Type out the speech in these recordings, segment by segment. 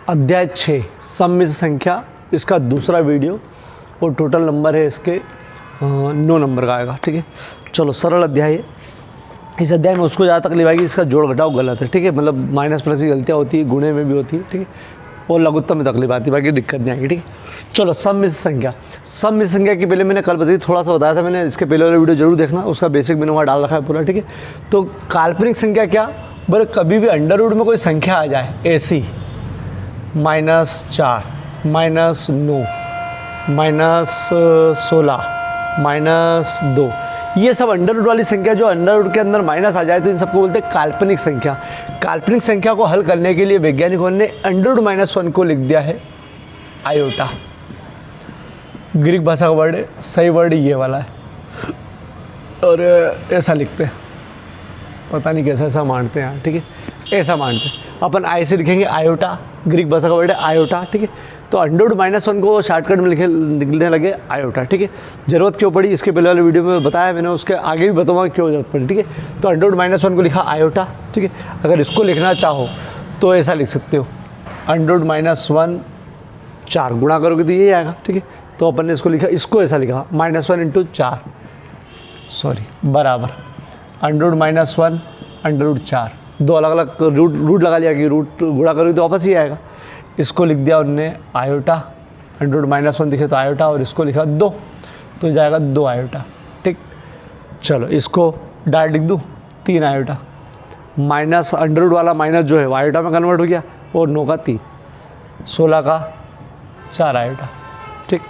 अध्याय 6 सम्मिश्र संख्या, इसका दूसरा वीडियो और टोटल नंबर है इसके 9 नंबर का आएगा। ठीक है, चलो सरल अध्याय है। इस अध्याय में उसको ज़्यादा तकलीफ आएगी इसका जोड़ घटाव गलत है। ठीक है, मतलब माइनस प्लस की गलतियाँ होती है, गुणे में भी होती है। ठीक है, और लघुत्तम में तकलीफ आती है, बाकी दिक्कत नहीं आएगी। ठीक है, चलो सम्मिश्र संख्या। सम्मिश्र संख्या की पहले मैंने कल बताई, थोड़ा सा बताया था मैंने, इसके पहले वाला वीडियो जरूर देखना, उसका बेसिक मैंने वहाँ डाल रखा है पूरा। ठीक है, तो काल्पनिक संख्या क्या, बड़े कभी भी अंडर रूट में कोई संख्या आ जाए ऐसी, -4, -9, -16, -2, ये सब अंडर रूट वाली संख्या जो अंडर रूट के अंदर माइनस आ जाए तो इन सबको बोलते हैं काल्पनिक संख्या। काल्पनिक संख्या को हल करने के लिए वैज्ञानिकों ने अंडर रूट -1 को लिख दिया है आयोटा। ग्रीक भाषा का वर्ड है, सही वर्ड ये वाला है, और ऐसा लिखते हैं, पता नहीं कैसा ऐसा मानते हैं। ठीक है, ऐसा मानते हैं अपन, आई से लिखेंगे आयोटा, ग्रीक भाषा का वर्ड है आयोटा। ठीक है, तो अंडर रूट -1 को शॉर्टकट में लिखने लगे आयोटा। ठीक है, जरूरत क्यों पड़ी इसके पहले वाले वीडियो में बताया मैंने, उसके आगे भी बताऊंगा क्यों जरूरत पड़ी। ठीक है, तो अंडर रूट -1 को लिखा आयोटा। ठीक है, अगर इसको लिखना चाहो तो ऐसा लिख सकते हो, अंडर रूट -1 4 गुणा करोगे तो यही आएगा। ठीक है, तो अपन ने इसको लिखा, इसको ऐसा लिखा -1 × 4, सॉरी, बराबर अंडर रूट -1 अंडर रूट 4, दो अलग अलग रूट लगा लिया कि रूट गुणा करोगे तो वापस ही आएगा। इसको लिख दिया उनने आयोटा, अंडर रूट -1 दिखे तो आयोटा, और इसको लिखा 2 तो जाएगा 2 आयोटा। ठीक, चलो इसको डायरेक्ट लिख दूँ 3 आयोटा, माइनस अंडर रूट वाला माइनस जो है वो आयोटा में कन्वर्ट हो गया, और 9 का 3, 16 का 4 आयोटा। ठीक,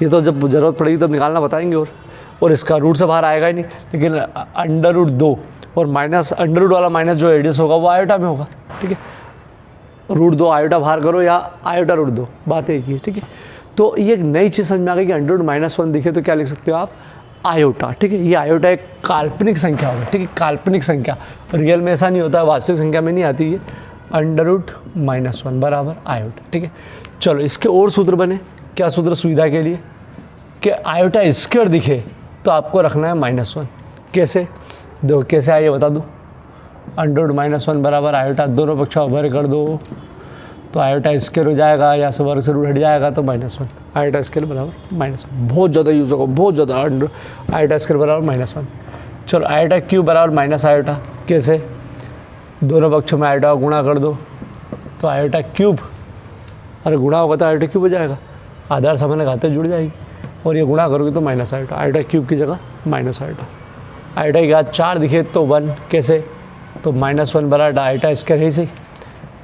ये तो जब ज़रूरत पड़ेगी तब निकालना बताएंगे। और इसका रूट से बाहर आएगा ही नहीं, लेकिन अंडर रूट 2 और माइनस अंडर रूट वाला माइनस जो एडिस होगा वो आयोटा में होगा। ठीक है, रूट 2 आयोटा बाहर करो या आयोटा रूट 2, बात एक ही है। ठीक है, तो ये एक नई चीज़ समझ में आ गई कि अंडर रूट -1 दिखे तो क्या लिख सकते हो आप, आयोटा। ठीक है, ये आयोटा एक काल्पनिक संख्या होगा। ठीक है, काल्पनिक संख्या, रियल में ऐसा नहीं होता है, वास्तविक संख्या में नहीं आती है। अंडर रूट -1 बराबर आयोटा। ठीक है, चलो इसके और सूत्र बने, क्या सूत्र सुविधा के लिए, कि आयोटा स्क्वायर दिखे तो आपको रखना है -1। कैसे, दो कैसे आइए बता दूँ, अंडर रूट -1 बराबर आयोटा, दोनों पक्षों वर्ग कर दो तो आयोटा स्क्वायर हो जाएगा, या से वर्ग से रूट हट जाएगा तो -1, आयोटा स्क्वायर बराबर -1। बहुत ज़्यादा यूज़ होगा, बहुत ज़्यादा, आयोटा स्क्वायर बराबर -1। चलो आयोटा क्यूब बराबर माइनस आयोटा, कैसे, दोनों पक्षों में आयोटा गुणा कर दो तो आयोटा क्यूब, अरे गुणा होगा तो आयोटा क्यूब हो जाएगा, आधार सामान्य घातें जुड़ जाएगी, और ये गुणा करोगे तो माइनस आयोटा, आयोटा क्यूब की जगह माइनस आयोटा। आयोटा की घात 4 दिखे तो 1, कैसे, तो -1 बराबर आयोटा स्क्वायर है ही सही,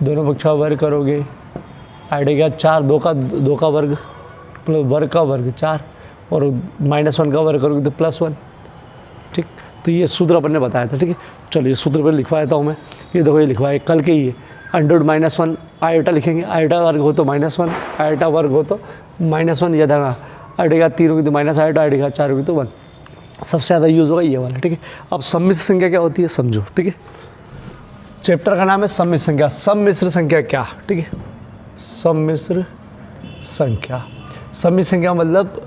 दोनों पक्षों वर्ग करोगे, आयोटा की घात 4, 2 का वर्ग, वर्ग का वर्ग 4, और -1 का वर्ग करोगे तो +1। ठीक, तो ये सूत्र अपन ने बताया था। ठीक है, चलो ये सूत्र पर लिखवा देता हूँ मैं, ये देखो ये लिखवाए कल के ही है, अंडर रूट -1 आयोटा लिखेंगे, आयोटा वर्ग हो तो -1, आयोटा वर्ग हो तो -1, या देना आयोटा की घात 3 होगी तो माइनस आयोटा, आयोटा की घात 4 होगी तो 1, सबसे ज़्यादा यूज़ होगा ये वाला। ठीक है, अब सम्मिश्र संख्या क्या होती है समझो। ठीक है, चैप्टर का नाम है सम्मिश्र संख्या। सम्मिश्र संख्या क्या, ठीक है, सम्मिश्र संख्या, सम्मिश्र संख्या मतलब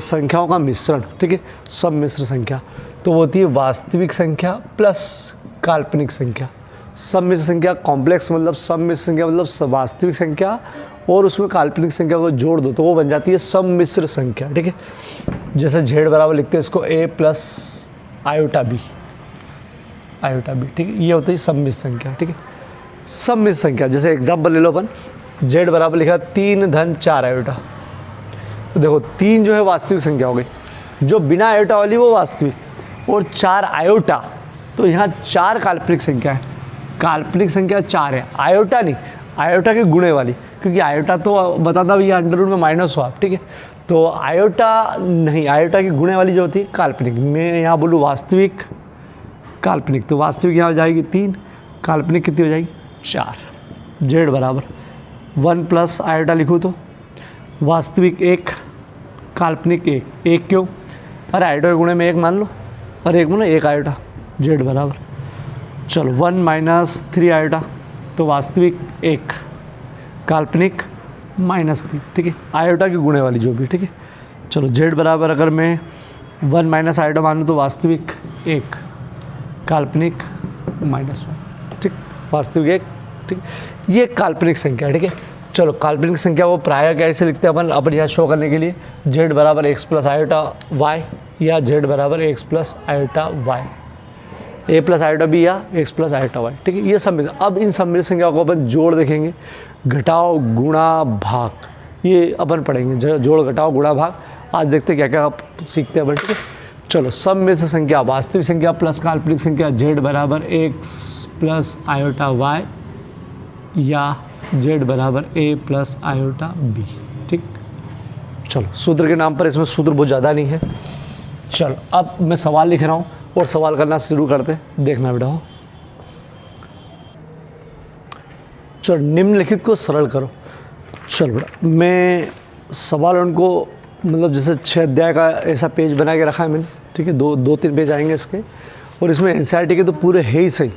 संख्याओं का मिश्रण। ठीक है, सम्मिश्र संख्या तो वो होती है वास्तविक संख्या प्लस काल्पनिक संख्या। सम्मिश्र संख्या कॉम्प्लेक्स, मतलब सम्मिश्र संख्या मतलब वास्तविक संख्या और उसमें काल्पनिक संख्या को जोड़ दो तो वो बन जाती है सम्मिश्र संख्या। ठीक है, जैसे z बराबर लिखते हैं इसको a + iota b, iota b। ठीक है, ये होती है सम्मिश्र संख्या। ठीक है, सम्मिश्र संख्या जैसे एग्जाम्पल ले लो अपन, z बराबर लिखा 3 धन 4 आयोटा, तो देखो 3 जो है वास्तविक संख्या हो गई, जो बिना आयोटा वाली वो वास्तविक, और 4 आयोटा, तो यहाँ 4 काल्पनिक संख्या है, काल्पनिक संख्या 4 है, आयोटा नहीं, आयोटा के गुणे वाली, क्योंकि आयोटा तो बताता भैया अंडर रूट में माइनस हो आप। ठीक है, तो आयोटा नहीं, आयोटा की गुणे वाली जो होती है काल्पनिक, मैं यहाँ बोलूँ वास्तविक काल्पनिक, तो वास्तविक यहाँ हो जाएगी 3, काल्पनिक कितनी हो जाएगी 4। z बराबर 1 + आयोटा लिखूँ तो वास्तविक 1, काल्पनिक 1 क्यों, अरे आयोटा के गुणे में 1 मान लो, अरे 1 1 आयोटा, z बराबर, चलो 1 - 3 आयोटा, तो वास्तविक 1, काल्पनिक -3। ठीक है, आयोटा की गुणे वाली जो भी। ठीक है, चलो z बराबर अगर मैं 1 - आयोटा मानूँ तो वास्तविक 1, काल्पनिक -1। ठीक, वास्तविक 1। ठीक, ये काल्पनिक संख्या है। ठीक है, चलो काल्पनिक संख्या को प्रायः कैसे लिखते हैं अपन यहाँ शो करने के लिए, z बराबर एक्स प्लस आयोटा वाई या z बराबर X plus iota Y, a plus iota B या एक्स प्लस आयोटा वाई, ठीक है। ये सम्मिलित, अब इन सम्मिलित संख्याओं को अपन जोड़ देखेंगे, घटाओ गुणा भाग, ये अपन पढ़ेंगे, जोड़ घटाओ गुणा भाग। आज देखते हैं क्या क्या आप सीखते हैं अपन, ठीक है। चलो सम्मिलित संख्या, वास्तविक संख्या प्लस काल्पनिक संख्या, z बराबर एक्स प्लस आयोटा वाई या z बराबर a प्लस आयोटा b, ठीक। चलो सूत्र के नाम पर, इसमें सूत्र बहुत ज़्यादा नहीं है। चलो अब मैं सवाल लिख रहा हूँ और सवाल करना शुरू करते हैं, देखना बेटा हो। चलो निम्नलिखित को सरल करो। चलो बेटा मैं सवाल उनको मतलब जैसे 6 अध्याय का ऐसा पेज बना के रखा है मैंने, ठीक है। दो तीन पेज आएंगे इसके, और इसमें एनसीईआरटी के तो पूरे है ही सही,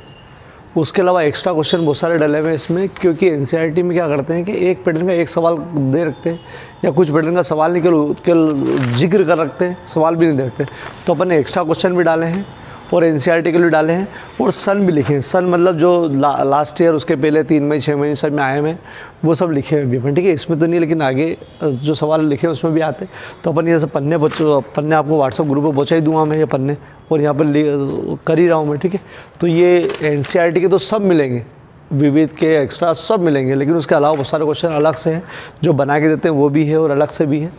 उसके अलावा एक्स्ट्रा क्वेश्चन बहुत सारे डले हुए हैं इसमें, क्योंकि एनसीईआरटी में क्या करते हैं कि एक पैटर्न का एक सवाल दे रखते हैं, या कुछ पैटर्न का सवाल नहीं केवल जिक्र कर रखते हैं, सवाल भी नहीं दे रखते। तो अपन ने एक्स्ट्रा क्वेश्चन भी डाले हैं और एनसीईआरटी के लिए डाले हैं, और सन भी लिखे हैं। सन मतलब जो लास्ट ईयर उसके पहले 3 महीने 6 महीने सब में आए हैं, वो सब लिखे हुए भी अपन, ठीक है। इसमें तो नहीं, लेकिन आगे जो सवाल लिखे हैं उसमें भी आते। तो अपन ये सब पन्ने आपको व्हाट्सअप ग्रुप पर पहुँचा ही दूँगा मैं, ये पन्ने, और यहाँ पर कर ही रहा हूँ मैं, ठीक है। तो ये एनसीईआरटी के तो सब मिलेंगे, विविध के एक्स्ट्रा सब मिलेंगे, लेकिन उसके अलावा बहुत सारे क्वेश्चन अलग से हैं जो बना के देते हैं, वो भी है और अलग से भी है।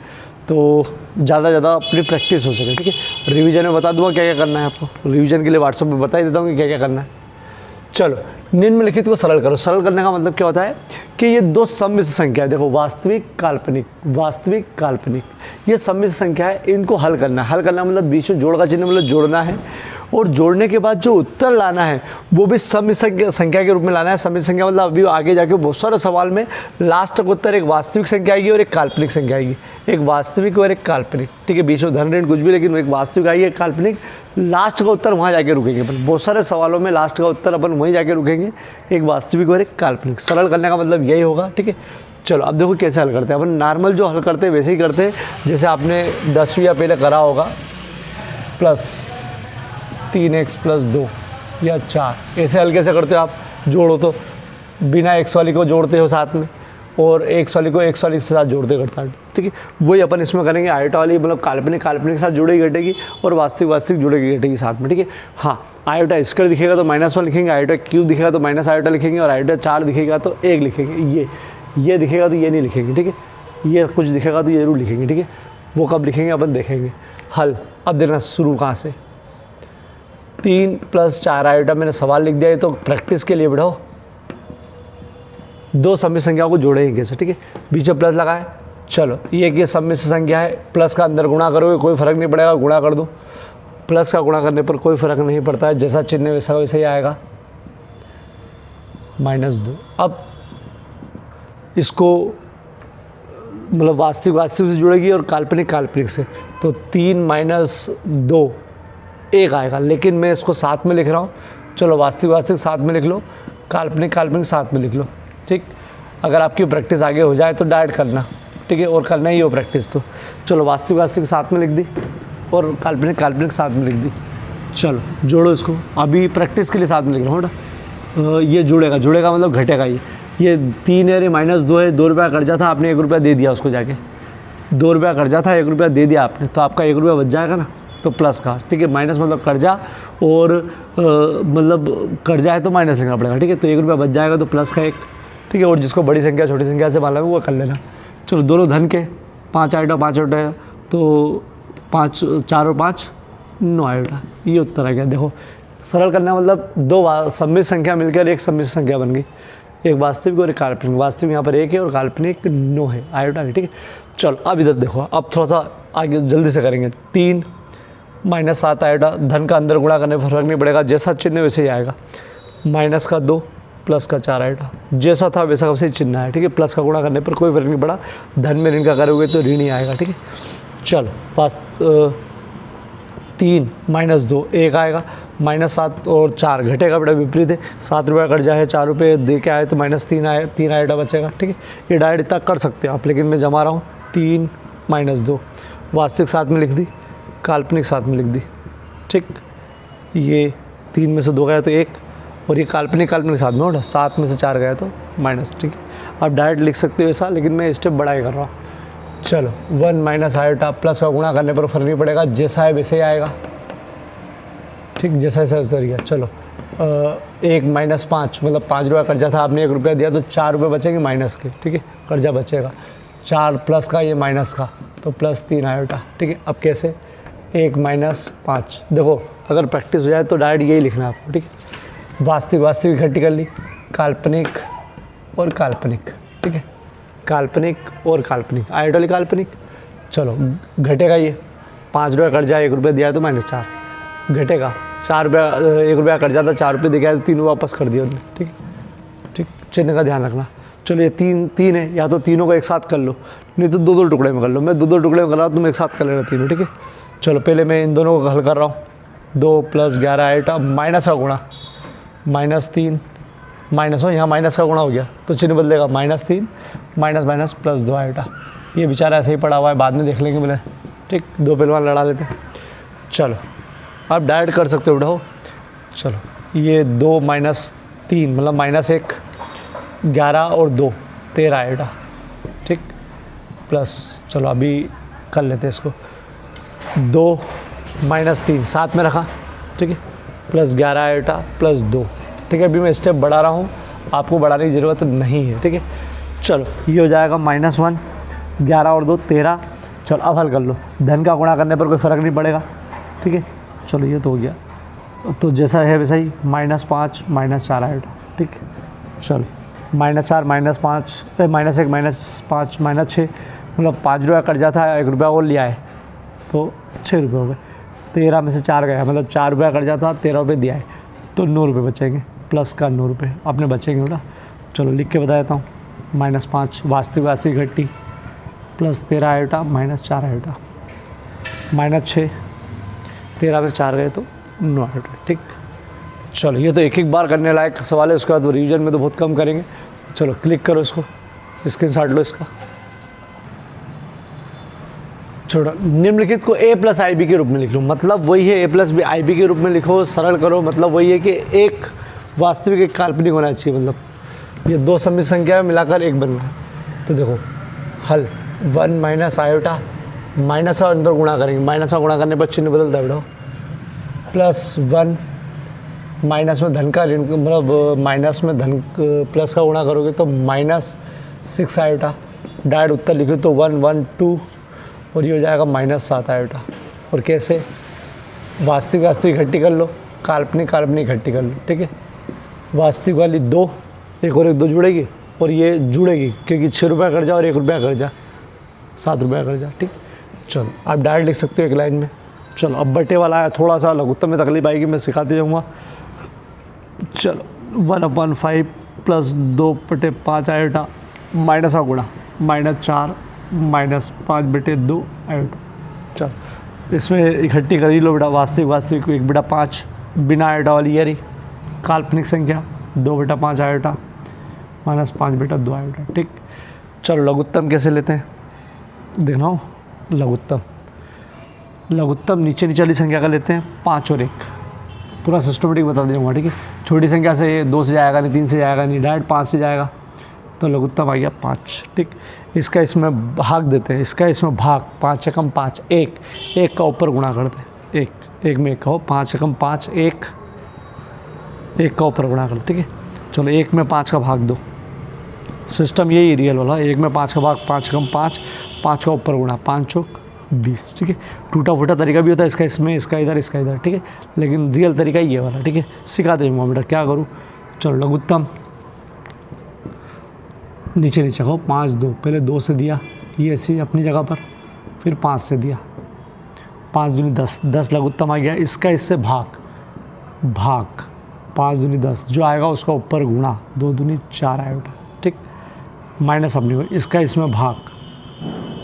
तो ज़्यादा अपनी प्रैक्टिस हो सके, ठीक है। रिवीजन में बता दूंगा क्या क्या करना है आपको, रिवीजन के लिए व्हाट्सएप में बता ही देता हूँ कि क्या क्या करना है। चलो निम्नलिखित को सरल करो। सरल करने का मतलब क्या होता है कि ये दो सम्मिश्र संख्या है, देखो वास्तविक काल्पनिक, ये सम्मिश्र संख्या है, इनको हल करना है। हल करना मतलब बीच में जोड़ का चिन्ह मतलब जोड़ना है, और जोड़ने के बाद जो उत्तर लाना है वो भी सम्मिश्र संख्या के रूप में लाना है। सम्मिश्र संख्या मतलब अभी आगे जाके बहुत सारे सवाल में लास्ट का उत्तर एक वास्तविक संख्या आएगी और एक काल्पनिक संख्या आएगी, एक वास्तविक और एक काल्पनिक, ठीक है। बीच में धन ऋण कुछ भी, लेकिन एक वास्तविक आएगी एक काल्पनिक, लास्ट का उत्तर वहाँ जाके रुकेंगे अपन। बहुत सारे सवालों में लास्ट का उत्तर अपन वहीं जाके रुकेंगे, एक वास्तविक और एक काल्पनिक। सरल करने का मतलब यही होगा, ठीक है। चलो अब देखो कैसे हल करते हैं अपन। नॉर्मल जो हल करते हैं वैसे ही करते हैं जैसे आपने 10वीं या पहले करा होगा, प्लस 3x प्लस 2 या 4, ऐसे हल कैसे करते हो आप? जोड़ो तो बिना x वाली को जोड़ते हो साथ में, और x वाली को x वाली के साथ जोड़ते करता है, ठीक है। वही अपन इसमें करेंगे। आयोटा वाली मतलब काल्पनिक के साथ जुड़ेगी घटेगी, और वास्तविक जुड़ेगी घटेगी साथ में, ठीक है। हाँ, आयोटा स्क्वायर दिखेगा तो -1 लिखेंगे, आयोटा क्यूब दिखेगा तो माइनस आयोटा लिखेंगे, और आयोटा 4 दिखेगा तो 1 लिखेंगे। ये दिखेगा तो ये नहीं लिखेंगे, ठीक है। ये कुछ दिखेगा तो ये जरूर लिखेंगे, ठीक है। वो कब लिखेंगे अपन देखेंगे। हल अब देखना शुरू कहाँ से, 3 + 4 आयोटा मैंने सवाल लिख दिया है, तो प्रैक्टिस के लिए बढ़ाओ। दो सम्मिश्र संख्याओं को जोड़ेंगे कैसे, ठीक है। बीच में प्लस लगाए, चलो ये सम्मिश्र संख्या है, प्लस का अंदर गुणा करोगे कोई फर्क नहीं पड़ेगा, गुणा कर दो। प्लस का गुणा करने पर कोई फर्क नहीं पड़ता है, जैसा चिन्ह वैसा वैसे ही आएगा, -2। अब इसको मतलब वास्तविक से जुड़ेगी और काल्पनिक से, तो 3 - 2 1 आएगा, लेकिन मैं इसको साथ में लिख रहा हूँ। चलो वास्तविक साथ में लिख लो, काल्पनिक साथ में लिख लो, ठीक। अगर आपकी प्रैक्टिस आगे हो जाए तो डायरेक्ट करना, ठीक है, और करना ही हो प्रैक्टिस तो। चलो वास्तविक साथ में लिख दी और काल्पनिक साथ में लिख दी। चलो जोड़ो इसको, अभी प्रैक्टिस के लिए साथ में लिख रहा हूँ बेटा। ये जुड़ेगा मतलब घटेगा। ये 3 है, -2 है, 2 रुपया कर्जा था, आपने 1 रुपया दे दिया उसको जाके, 2 रुपया कर्जा था, 1 रुपया दे दिया आपने, तो आपका 1 रुपया बच जाएगा ना, तो प्लस का, ठीक है। माइनस मतलब कर्जा, और मतलब कर्जा है तो माइनस लिखना पड़ेगा, ठीक है। तो 1 रुपया बच जाएगा तो प्लस का 1, ठीक है। और जिसको बड़ी संख्या छोटी संख्या से मालूम है वो कर लेना। चलो दोनों धन के 5 आयोटा है, तो 5 4 और 5 9 आयोटा, ये उत्तर आ गया। देखो सरल करना मतलब दो सम्मिश्र संख्या मिलकर एक सम्मिश्र संख्या बन गई, एक वास्तविक और एक काल्पनिक। वास्तविक यहाँ पर 1 है और काल्पनिक 9 है, आयोटा है, ठीक है। चलो अब इधर देखो, अब थोड़ा सा आगे जल्दी से करेंगे। 3 - 7 आयोटा, धन का अंदर गुणा करने पर फर्क नहीं पड़ेगा, जैसा चिन्ह वैसे ही आएगा। -2 प्लस का 4 आयोटा, जैसा था वैसा वैसे ही चिन्ह है, ठीक है। प्लस का गुणा करने पर कोई फर्क नहीं पड़ा, धन में ऋण का करोगे तो ऋण ही आएगा, ठीक है। चलो 3 - 2 1 आएगा, -7 और 4 घटेगा, बड़ा विपरीत है। 7 रुपया कर्जा है, 4 रुपये दे के आए तो -3 आए, 3 आयोटा बचेगा, ठीक है। ये डायरेक्ट इतना कर सकते हो आप, लेकिन मैं जमा रहा हूँ। 3 - 2 वास्तविक साथ में लिख दी, काल्पनिक साथ में लिख दी, ठीक। ये 3 में से 2 गया तो 1, और ये काल्पनिक साथ में होगा, 7 में से 4 गया तो माइनस, ठीक है। आप डायरेक्ट लिख सकते हो ऐसा, लेकिन मैं स्टेप बड़ा ही कर रहा हूँ। चलो 1 माइनस आयोटा, प्लस का गुणा करने पर फर्क नहीं पड़ेगा, जैसा है वैसे ही आएगा, ठीक, जैसा ऐसा वैसा गया। चलो 1 माइनस 5, मतलब 5 रुपया कर्जा था, आपने 1 रुपया दिया तो 4 रुपये बचेंगे माइनस के, ठीक है, कर्जा बचेगा। 4 प्लस का, ये माइनस का, तो प्लस 3 आयोटा, ठीक है। अब कैसे, 1 माइनस 5, देखो अगर प्रैक्टिस हो जाए तो डायरेक्ट यही लिखना है आपको, ठीक है। वास्तविक इकट्ठी कर ली, काल्पनिक और काल्पनिक, ठीक है, काल्पनिक और काल्पनिक, आयोटा काल्पनिक। चलो घटेगा ये, 5 रुपया कर्जा, 1 रुपया दिया है तो -4 घटेगा। 4 रुपया, 1 रुपया कर्जा था, 4 रुपये दिया है तो 3 वापस कर दिया उन्होंने, ठीक है, ठीक, चिन्ह का ध्यान रखना। चलो ये 3 है, या तो तीनों को एक साथ कर लो, नहीं तो 2 टुकड़े में कर लो। मैं 2 टुकड़े में कर रहा हूँ, तुम एक साथ कर लेना तीनों, ठीक है। चलो पहले मैं इन दोनों को हल कर रहा हूँ। 2 + 11 आयोटा, माइनस का गुणा, -3 माइनस हो, यहाँ माइनस का गुणा हो गया तो चिन्ह बदलेगा, -3 माइनस +2 आयोटा। ये बेचारा ऐसे ही पड़ा हुआ है, बाद में देख लेंगे बोले, ठीक, 2 पहलवान लड़ा लेते हैं। चलो आप डायरेक्ट कर सकते हो, उठाओ। चलो ये 2 - 3 मतलब -1, 11 और 2 13 आयोटा, ठीक, प्लस, चलो अभी कर लेते हैं इसको। 2 - 3 साथ में रखा, ठीक है, प्लस 11 आयोटा प्लस 2, ठीक है। अभी मैं स्टेप बढ़ा रहा हूँ, आपको बढ़ाने की ज़रूरत नहीं है, ठीक है। चलो ये हो जाएगा -1, 11 और 2 13। चलो अब हल कर लो, धन का गुणा करने पर कोई फ़र्क नहीं पड़ेगा, ठीक है। चलो ये तो हो गया, तो जैसा है वैसा ही, -5 -4 आयोटा, ठीक। चलो -4 -5 -1 -5 -6, मतलब 5 रुपया कर्जा था, 1 रुपया और लिया है तो 6 रुपये हो गए। 13 में से 4 गया, मतलब 4 रुपया कर्जा था, 13 रुपये दिया है तो 9 रुपये बचेंगे, प्लस का 9 रुपये अपने बचेंगे बेटा। चलो लिख के बता देता हूँ, -5 वास्तविक घटी, प्लस 13 आयोटा -4 आयोटा, -6, 13 में से 4 गए तो 9 आयोटा, ठीक। चलो ये तो एक बार करने लायक सवाल है, उसके बाद रिवीजन में तो बहुत कम करेंगे। चलो क्लिक करो इसको, स्क्रीनशॉट लो इसका। छोड़ो, निम्नलिखित को A + IB के रूप में लिख लो, मतलब वही है, A + IB के रूप में लिखो, सरल करो, मतलब वही है कि एक वास्तविक एक काल्पनिक होना चाहिए, मतलब ये 2 सम्मिश्र संख्या मिलाकर एक बन रहा है। तो देखो हल, 1 माइनस आयोटा, माइनस का अंदर गुणा करेंगे, माइनस का गुणा करने पर चिन्ह बदलता है बेटा, +1 माइनस में धन का ऋण, मतलब माइनस में धन प्लस का गुणा करोगे तो -6 आयोटा। डायरेक्ट उत्तर लिखो तो 1 1 2, और ये हो जाएगा -7 आयोटा। और कैसे, वास्तविक इकट्ठी कर लो, काल्पनिक इकट्ठी कर लो, ठीक है। वास्तविक वाली 2, एक और 2 जुड़ेगी, और ये जुड़ेगी क्योंकि 6 रुपया कर्जा और 1 रुपया कर्जा, 7 रुपया कर्जा, ठीक। चलो आप डायरेक्ट लिख सकते हो एक लाइन में। चलो अब बटे वाला है, थोड़ा सा लघुत्तम में तकलीफ आएगी, मैं सिखाते जाऊँगा। चलो 1/5 + 2/5 आयोटा, माइनस का गुणा, -4 -5/2 आयोटा। चलो इसमें इकट्ठी कर ही लो बेटा, वास्तविक 1/5 बिना आयोटा वाली ये रही, काल्पनिक संख्या 2/5 आयोटा -5/2 आयोटा, ठीक। चलो लघुत्तम कैसे लेते हैं देखना हो, लघुत्तम नीचे वाली संख्या का लेते हैं, 5 और 1, पूरा सिस्टमेटिक बता दूँगा, ठीक है। छोटी संख्या से 2 से जाएगा नहीं, 3 से जाएगा नहीं, डायरेक्ट 5 से जाएगा, तो लघुत्तम आ गया 5, ठीक। इसका इसमें भाग देते हैं, इसका इसमें भाग, 5 एकम 5 1 का ऊपर गुणा करते हैं, 1 में 1 हो, 5 एकम 5 1 का ऊपर गुणा करते, ठीक है। चलो 1 में 5 का भाग दो, सिस्टम यही रियल वाला, 1 में 5 का भाग, 5 एकम 5 का ऊपर गुणा, 5 चौक 20, ठीक है। टूटा फूटा तरीका भी होता है इसका, इसमें इसका इधर, ठीक है, लेकिन रियल तरीका ये वाला, ठीक है। सिखाते रहूँगा बेटा क्या करूँ। चलो लघुत्तम नीचे कहो, 5 2, पहले 2 से दिया, ये ऐसी अपनी जगह पर, फिर 5 से दिया, 5 दूनी 10, 10 लघुत्तम आ गया। इसका इससे भाग 5 दूनी 10, जो आएगा उसका ऊपर गुणा, 2 दूनी 4 आयोटा, ठीक। माइनस अपनी हो, इसका इसमें भाग,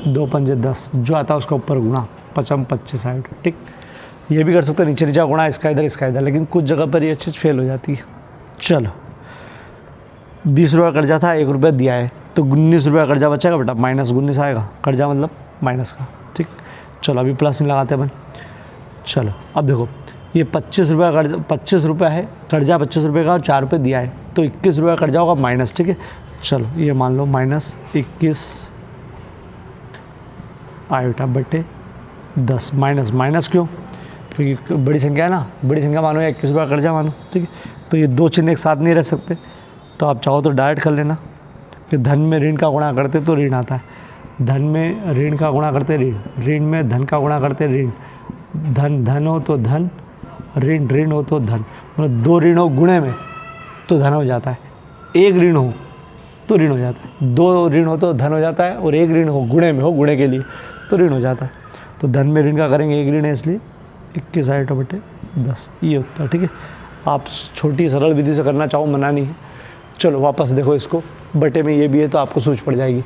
2 पंजे 10, जो आता है उसका ऊपर गुणा, 5 25 आयोटा, ठीक। ये भी कर सकते हो, नीचे गुणा, इसका इधर, लेकिन कुछ जगह पर ये चीज़ फेल हो जाती है। चलो 20 रुपया कर्जा था, 1 रुपया दिया है, तो 19 रुपया कर्जा बचेगा बेटा, -19 आएगा, कर्जा मतलब माइनस का, ठीक। चलो अभी प्लस नहीं लगाते अपन। चलो अब देखो ये 25 रुपया कर्जा, 25 रुपया है कर्जा, 25 रुपये का, और 4 रुपये दिया है, तो 21 रुपया कर्जा होगा माइनस, ठीक है। चलो ये मान लो -21 आयोटा बटे 10। माइनस माइनस क्यों? क्योंकि बड़ी संख्या है ना, बड़ी संख्या मानो या 21 बार कट जा मानो, ठीक है। तो ये दो चिन्ह एक साथ नहीं रह सकते, तो आप चाहो तो डायरेक्ट कर लेना कि धन में ऋण का गुणा करते तो ऋण आता है, धन में ऋण का गुणा करते ऋण, ऋण में धन का गुणा करते ऋण, धन धन हो तो धन, ऋण ऋण हो तो धन। मतलब दो ऋण हो गुणे में तो धन हो जाता है, एक ऋण हो तो ऋण हो जाता है, दो ऋण हो तो धन हो जाता है, और एक ऋण हो गुणे में हो, गुणे के लिए तो ऋण हो जाता है। तो धन में ऋण का करेंगे, एक ऋण है इसलिए 21 आयोटा बटे 10 ये होता है, ठीक है। आप छोटी सरल विधि से करना चाहो, मना नहीं है। चलो वापस देखो इसको, बटे में ये भी है तो आपको सूझ पड़ जाएगी।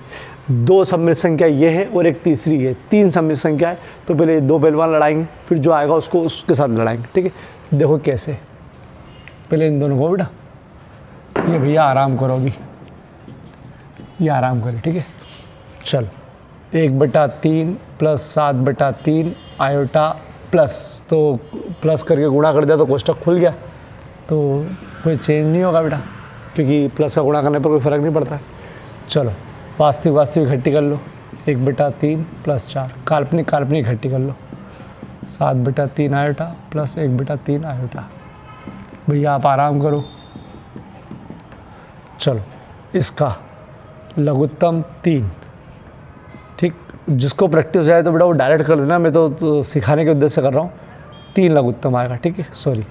दो सम्मिलित संख्या ये है और एक तीसरी है, तीन सम्मिलित संख्या है, तो पहले दो पहलवान लड़ाएंगे, फिर जो आएगा उसको उसके साथ लड़ाएंगे, ठीक है। देखो कैसे, पहले इन दोनों को बेटा, ये भैया आराम करो अभी, ये आराम करें, ठीक है। चल 1/3 + 7/3 आयोटा प्लस, तो प्लस करके गुणा कर दिया तो कोष्टक खुल गया, तो कोई चेंज नहीं होगा बेटा, क्योंकि प्लस का गुणा करने पर कोई फ़र्क नहीं पड़ता है। चलो वास्तविक इकट्ठी कर लो, 1/3 + 4, काल्पनिक इकट्ठी कर लो, 7/3 आयोटा प्लस 1/3 आयोटा। भैया आप आराम करो। चलो इसका लघुत्तम 3, ठीक। जिसको प्रैक्टिस हो जाए तो बेटा वो डायरेक्ट कर देना, मैं तो सिखाने के उद्देश्य से कर रहा हूँ। 3 लघुत्तम आएगा, ठीक है, सॉरी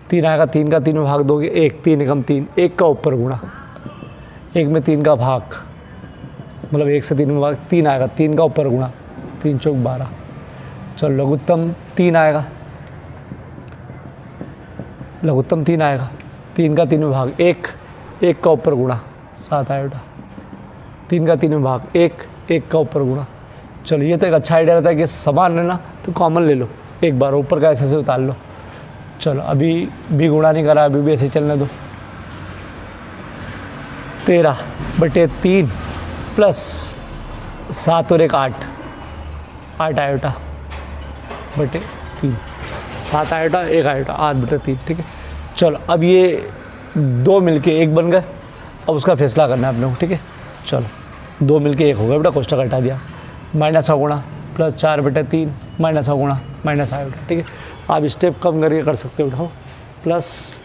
3 आएगा, 3 का 3 में भाग दोगे 1, 3 एकम 3, 1 का ऊपर गुणा, 1 में 3 का भाग, मतलब 1 से 3 में भाग 3 आएगा, 3 का ऊपर गुणा, 3 चौक 12। चलो लघुत्तम 3 आएगा, लघुत्तम 3 आएगा, 3 का 3 में भाग 1, 1 का ऊपर गुणा 7 आयोटा, 3 का 3 में भाग 1, 1 का ऊपर गुणा। चलो ये तो एक अच्छा आइडिया रहता है कि समान लेना तो कॉमन ले लो, एक बार ऊपर का ऐसे उतार लो। चलो अभी भी गुणा नहीं करा, अभी भी ऐसे चलने दो। 13/3 + 7 और 1 8 आयोटा बटे 3, 7 आयोटा 1 आयोटा 8/3, ठीक है। चलो अब ये दो मिलके एक बन गए, अब उसका फैसला करना है अपने को, ठीक है। चलो 2 मिलके 1 हो गया बेटा, कोष्टक हटा दिया, माइनस का गुणा +4/3 माइनस का गुणा माइनस आयोटा, ठीक है। आप स्टेप कम करके कर सकते हो, उठाओ प्लस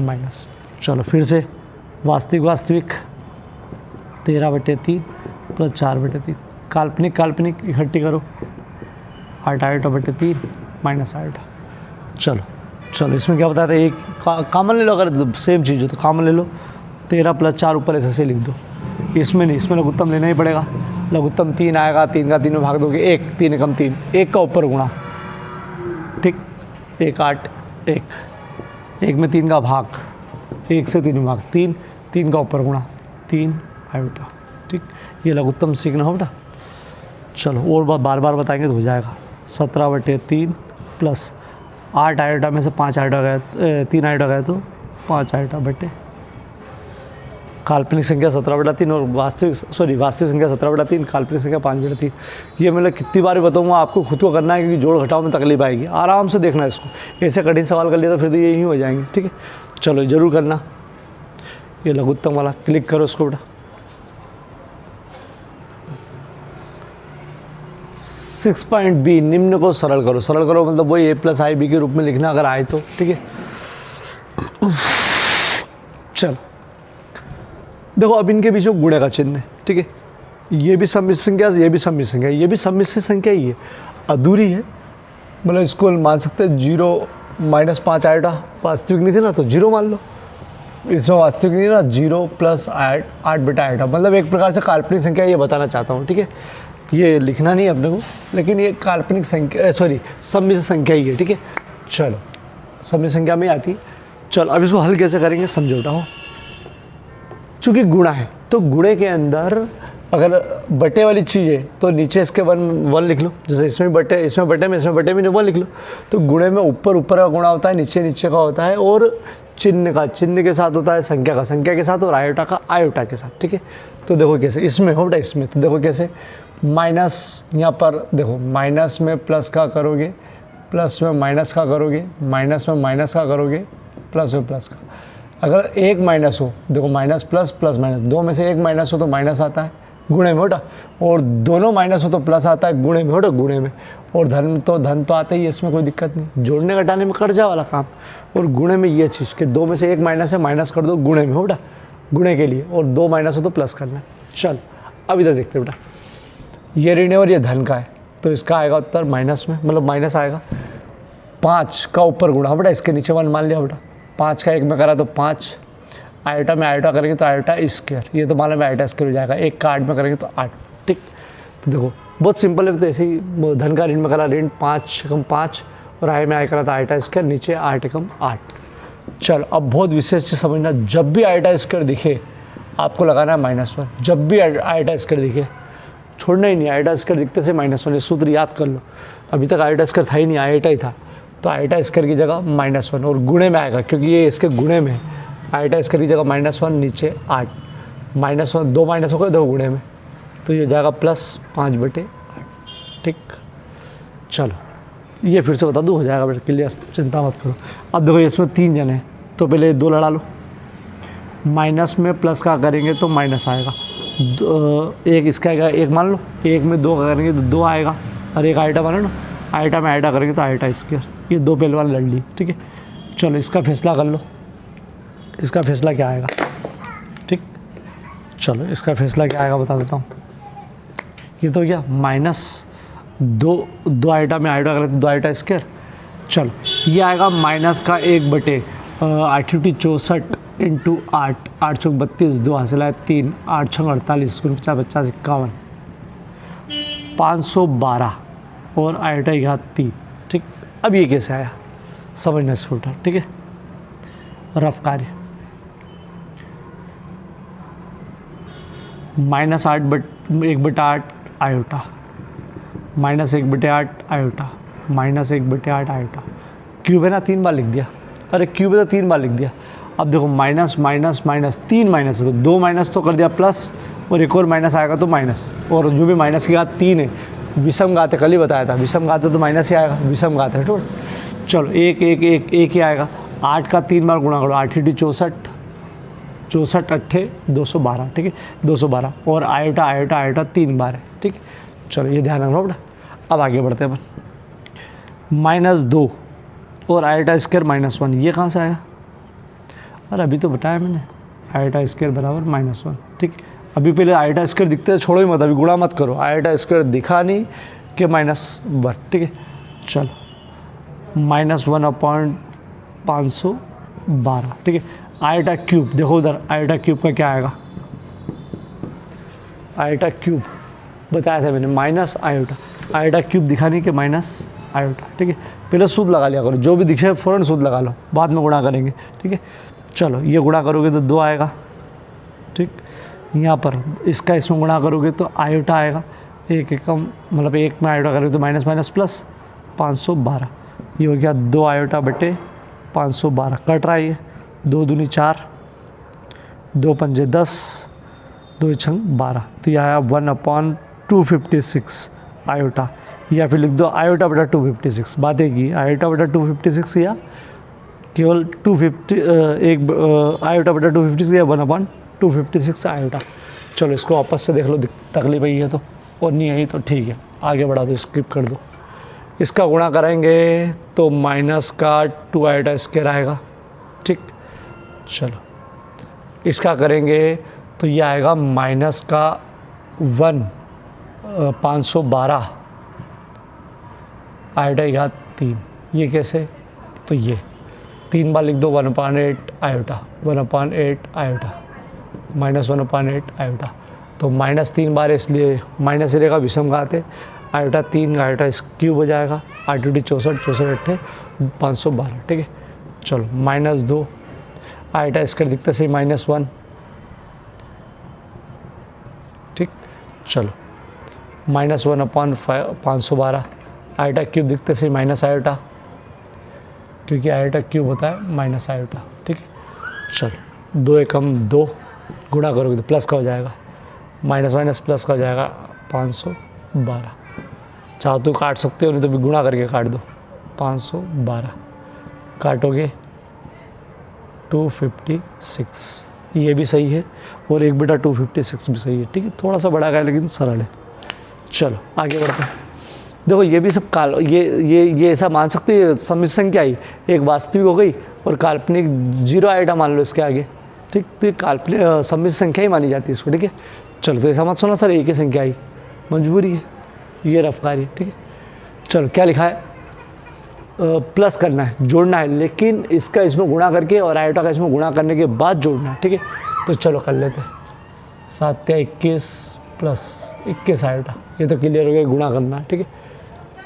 माइनस। चलो फिर से वास्तविक 13/3 + 4/3, काल्पनिक इकट्ठी करो, 8 आयोटा बटे 3 माइनस आयोटा। चलो इसमें क्या बताया था, एक कॉमन ले लो, अगर सेम चीज़ हो तो कॉमन ले लो। 13 + 4 ऊपर ऐसे लिख दो, इसमें नहीं, इसमें लघुत्तम लेना ही पड़ेगा। लघुत्तम 3 आएगा, 3 का 3 में भाग दोगे 1, 3 एकम 3, 1 का ऊपर गुणा, ठीक, 1 8 1, 1 में 3 का भाग, 1 से 3 में भाग 3, 3 का ऊपर गुणा 3 आयोटा, ठीक। ये लघुत्तम सीखना हो बेटा। चलो और बार बार बताएंगे तो हो जाएगा। 17/3 + 8 आयोटा में से 5 आयोटा गया, 3 आयोटा गया तो 5 आयोटा बटे काल्पनिक संख्या 17/3 और वास्तविक संख्या 17/3, काल्पनिक संख्या 5/3। ये मतलब कितनी बार बताऊंगा आपको, खुद को करना है, क्योंकि जोड़ घटाव में तकलीफ आएगी। आराम से देखना इसको, ऐसे कठिन सवाल कर लिया तो फिर तो यही हो जाएंगे, ठीक है। चलो ज़रूर करना। ये लघुत्तम वाला क्लिक करो इसको बेटा। 6.b, निम्न को सरल करो मतलब वही a + ib के रूप में लिखना अगर आए तो, ठीक है। चलो देखो अब इनके बीच में गुणे का चिन्ह है, ठीक है। ये भी सम्मिश्र संख्या, ये भी सम्मिश्र संख्या, ये भी सम्मिश्र संख्या ही है, अधूरी है, मतलब इसको मान सकते हैं 0 -5 आयोटा, वास्तविक नहीं थे ना तो 0 मान लो। इसमें वास्तविक नहीं ना, 0 + 8 आयोटा, मतलब एक प्रकार से काल्पनिक संख्या ये बताना चाहता हूँ, ठीक है। ये लिखना नहीं अपने को, लेकिन ये काल्पनिक संख्या, सम्मिश्र संख्या ही है, ठीक है। चलो सम्मिश्र संख्या में आती है। चलो अब इसको हल कैसे करेंगे समझो उठाओ। चूँकि गुणा है तो गुणे के अंदर अगर बटे वाली चीज़ है तो नीचे इसके वन लिख लो, जैसे इसमें बटे में 1 लिख लो। तो गुणे में ऊपर का गुणा होता है, नीचे का होता है, और चिन्ह के साथ होता है, संख्या के साथ, और आयोटा के साथ, ठीक है। तो देखो कैसे इसमें हो बेटा, इसमें तो देखो कैसे माइनस, यहाँ पर देखो माइनस में प्लस का करोगे, प्लस में माइनस का करोगे, माइनस में माइनस का करोगे, प्लस में प्लस का। अगर एक माइनस हो, देखो माइनस प्लस प्लस माइनस, दो में से एक माइनस हो तो माइनस आता है गुणे में बेटा, और दोनों माइनस हो तो प्लस आता है गुणे में बेटा, गुणे में। और धन तो आता ही है, इसमें कोई दिक्कत नहीं, जोड़ने घटाने में कर्जा वाला काम। और गुणे में ये चीज़ कि दो में से एक माइनस है, माइनस कर दो गुणे में हो बेटा, गुणे के लिए, और दो माइनस हो तो प्लस करना है। चल अब इधर देखते बेटा, ये ऋण है और ये धन का है, तो इसका आएगा उत्तर माइनस में, मतलब माइनस आएगा। 5 का ऊपर गुणा बेटा, इसके नीचे 1 मान लिया बेटा, 5 का 1 में करा तो 5, आयोटा में आयोटा करेंगे तो आयोटा स्क्वायर, ये तो मालूम है आयोटा स्क्वायर हो जाएगा, 1 का 8 में करेंगे तो 8। ठीक, तो देखो बहुत सिंपल है। तो ऐसे ही धन का ऋण में करा ऋण 5 एकम 5, और आय में आय करा था आयोटा स्क्वायर, नीचे 8 एकम 8। चल अब बहुत विशेष से समझना, जब भी आयोटा स्क्वायर दिखे आपको लगाना है -1, जब भी आयोटा स्क्वायर दिखे छोड़ना ही नहीं, आयोटा स्क्वायर दिखते से -1, ये सूत्र याद कर लो। अभी तक आयोटा स्क्वायर था ही नहीं, आयोटा ही था, तो आयोटा स्क्वायर की जगह -1, और गुणे में आएगा क्योंकि ये इसके गुणे में, आयोटा स्क्वायर की जगह -1, नीचे 8, -1 दो माइनस हो गए 2 गुणे में, तो ये जाएगा +5/8। ठीक, चलो ये फिर से बता दूँ, हो जाएगा बेटा क्लियर, चिंता मत करो। अब देखो इसमें 3 जन हैं, तो पहले 2 लड़ा लो, माइनस में प्लस का करेंगे तो माइनस आएगा, एक इसका आएगा, एक मान लो, एक में 2 का करेंगे तो 2 आएगा, और एक आयोटा मानो ना, आयोटा में आयोटा करेंगे तो आयोटा स्क्वायर, ये 2 पहलवान लड़ ली। ठीक है, चलो इसका फैसला कर लो, इसका फैसला क्या आएगा। ठीक, चलो इसका फैसला क्या आएगा बता देता हूँ। ये तो क्या -2 आयोटा में आयोटा करें तो 2 आयोटा स्क्वायर। चलो ये आएगा माइनस का 1/8 इंटू 8, 8 चौक 32, 2 हासिल है 3, 8 छंग 48, 50 50 51, 512 और आयोटा की घात 3। ठीक, अब ये कैसे आया समझना इसको बेटा। ठीक है, रफ कार्य, -1/8 आयोटा, -1/8 आयोटा, -1/8 आयोटा, क्यूब है ना 3 बार लिख दिया, अरे क्यूब है तो 3 बार लिख दिया। अब देखो माइनस माइनस माइनस, 3 माइनस है तो 2 माइनस तो कर दिया प्लस, और एक और माइनस आएगा तो माइनस, और जो भी माइनस की घात 3 है, विषम घात है, कल ही बताया था, विषम घात है तो माइनस ही आएगा, विषम घात है। तो चलो एक ही आएगा, 8 का 3 बार गुणा करो, 8 × 64, 64 8 212। ठीक है, 212, और आयोटा आयोटा आयोटा 3 बार है। ठीक है, चलो ये ध्यान रखना बेटा। अब आगे बढ़ते हैं अपन, -2 और आयोटा स्क्वायर -1, ये कहाँ से आया, अरे अभी तो बताया मैंने, आयोटा स्क्वायर बराबर -1। ठीक, अभी पहले आयोटा स्क्वायर दिखते हैं, छोड़ो ही मत, अभी गुणा मत करो, आयोटा स्क्वायर दिखा नहीं कि -1। ठीक है, चलो -1/512। ठीक है, आयोटा क्यूब देखो उधर, आयोटा क्यूब का क्या आएगा, आयोटा क्यूब बताया था मैंने, माइनस आयोटा, आयोटा क्यूब दिखा नहीं कि माइनस आयोटा। ठीक है, पहले सूद लगा लिया करो, जो भी दिखे फ़ौरन सूद लगा लो, बाद में गुणा करेंगे। ठीक है, चलो ये गुणा करोगे तो 2 आएगा। ठीक, यहाँ पर इसका इसमें गुणा करोगे तो आयोटा आएगा, एक एकम मतलब एक में आयोटा करोगे तो माइनस माइनस प्लस 512, ये हो गया 2 आयोटा बटे 512, कट रहा है ये, 2 दूनी 4, 2 पंजे 10, 2 छंग 12, तो यह आया 1/256 आयोटा, या फिर लिख दो आयोटा बटा 256। बातें की आयोटा बटा 256 या केवल 250 एक आयोटा बटा 256 या 1/256 आयोटा। चलो इसको वापस से देख लो, तकलीफ ही है तो, और नहीं आई तो ठीक है, आगे बढ़ा दो, स्किप कर दो। इसका गुणा कराएंगे तो माइनस का 2 आयोटा स्क्वायर आएगा। ठीक, चलो इसका करेंगे तो ये आएगा माइनस का 512 आयोटा की घात 3। ये कैसे, तो ये 3 बार लिख दो, 1/8 आयोटा, 1/8 आयोटा, -1/8 आयोटा, तो -3 बार, इसलिए माइनस रहेगा, विषम घात है, आयोटा 3 आयोटा इस क्यूब हो जाएगा, 8 × 64, 64 8 512। ठीक है, चलो -2 आयोटा स्क्वायर दिखते से -1। ठीक, चलो -1/512 आयोटा क्यूब दिखते से माइनस आयोटा, क्योंकि आयोटा क्यूब होता है माइनस आयोटा। ठीक है, चलो 2 एकम 2, गुणा करोगे तो प्लस का हो जाएगा, माइनस माइनस प्लस का हो जाएगा 512। चाहो तो काट सकते हो, नहीं तो भी गुणा करके काट दो, 512 काटोगे 256, ये भी सही है, और 1/256 भी सही है। ठीक है, थोड़ा सा बड़ा का है लेकिन सरल है। चलो आगे बढ़ते हैं। देखो ये भी सब ये ऐसा मान सकते हो, सम्मिश्र संख्या आई, एक वास्तविक हो गई और काल्पनिक 0 आइटा मान लो इसके आगे। ठीक, तो ये काल्पनिक सम्मिश्र संख्या ही मानी जाती है इसको। ठीक है, चलो तो ऐसा मत सुना सर एक ही संख्या आई, मजबूरी है, ये रफ कार्य है। ठीक है, चलो क्या लिखा है, प्लस करना है, जोड़ना है, लेकिन इसका इसमें गुणा करके और आयोटा का इसमें गुणा करने के बाद जोड़ना है। ठीक है, तो चलो कर लेते हैं। 7 या 21 प्लस 21 आयोटा, ये तो क्लियर हो गया, गुणा करना है। ठीक है,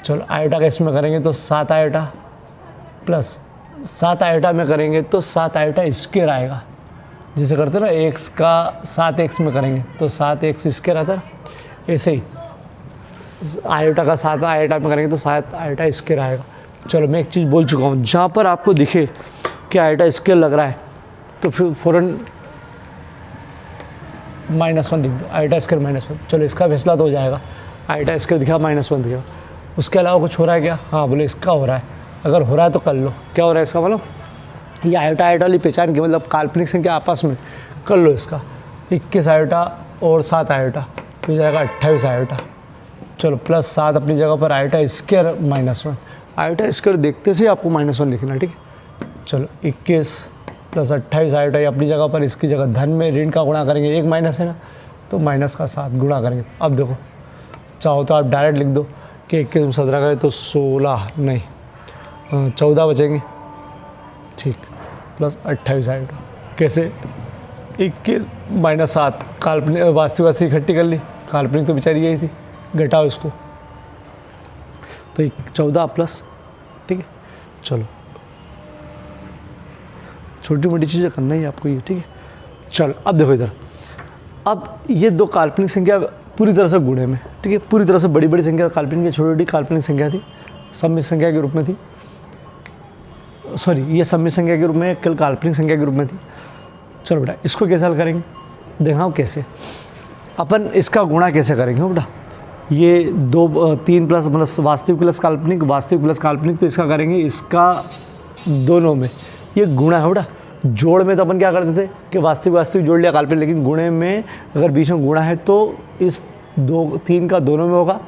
चलो आयोटा का इसमें करेंगे तो 7 आयोटा प्लस 7 आयोटा में करेंगे तो 7 आयोटा स्क्वायर आएगा, जिसे करते हैं ना एक्स का 7x में करेंगे तो 7x स्क्वायर आता है। ऐसे ही आयोटा का 7 आयोटा में करेंगे तो 7 आयोटा स्क्वायर आएगा। चलो मैं एक चीज़ बोल चुका हूँ, जहाँ पर आपको दिखे कि आयोटा स्क्वायर लग रहा है तो फिर फ़ौरन -1 लिख दो, आयोटा स्क्वायर -1। चलो इसका फैसला तो हो जाएगा, आयोटा स्क्वायर दिखा -1 दिखा। उसके अलावा कुछ हो रहा है क्या? हाँ बोले इसका हो रहा है, अगर हो रहा है तो कर लो। क्या हो रहा है इसका मतलब, ये आयोटा आयोटा वाली पहचान की मतलब काल्पनिक संख्या आपस में कर लो इसका, 21 आयोटा और 7 आयोटा तो जाएगा 28 आयोटा। चलो प्लस 7 अपनी जगह पर, आयोटा स्क्वायर -1, आयोटा स्क्वायर देखते से आपको -1 लिखना है। ठीक है, चलो 21 प्लस 28 आयोटा ये अपनी जगह पर, इसकी जगह धन में ऋण का गुणा करेंगे, एक माइनस है ना तो माइनस का 7 गुणा करेंगे। अब देखो चाहो तो आप डायरेक्ट लिख दो कि 21 में 17 करें तो 16 नहीं 14 बचेंगे। ठीक, प्लस 28 आयोटा, कैसे 21 - 7 काल्पनिक वास्तविक इकट्ठी कर ली, काल्पनिक तो बेचारी यही थी, घटाओ इसको तो 14 प्लस। ठीक है, चलो छोटी मोटी चीज़ें करना ही आपको ये। ठीक है, चलो अब देखो इधर, अब ये दो काल्पनिक संख्या पूरी तरह से गुणे में। ठीक है, पूरी तरह से बड़ी बड़ी संख्या काल्पनिक है, छोटी छोटी काल्पनिक संख्या थी, सम्मिश्र संख्या के रूप में थी। सॉरी, ये सम्मिश्र संख्या के रूप में, कल काल्पनिक संख्या के रूप में थी। चलो बेटा इसको कैसे हल करेंगे, दिखाओ कैसे। अपन इसका गुणा कैसे करेंगे बेटा, ये 2 3 प्लस मतलब वास्तविक प्लस काल्पनिक, वास्तविक प्लस काल्पनिक, तो इसका करेंगे, इसका दोनों में ये गुणा है बेटा। जोड़ में तो अपन क्या करते थे कि वास्तविक वास्तविक जोड़ लिया काल्पनिक, लेकिन गुणे में अगर बीच में गुणा है तो इस 2 3 का दोनों में होगा,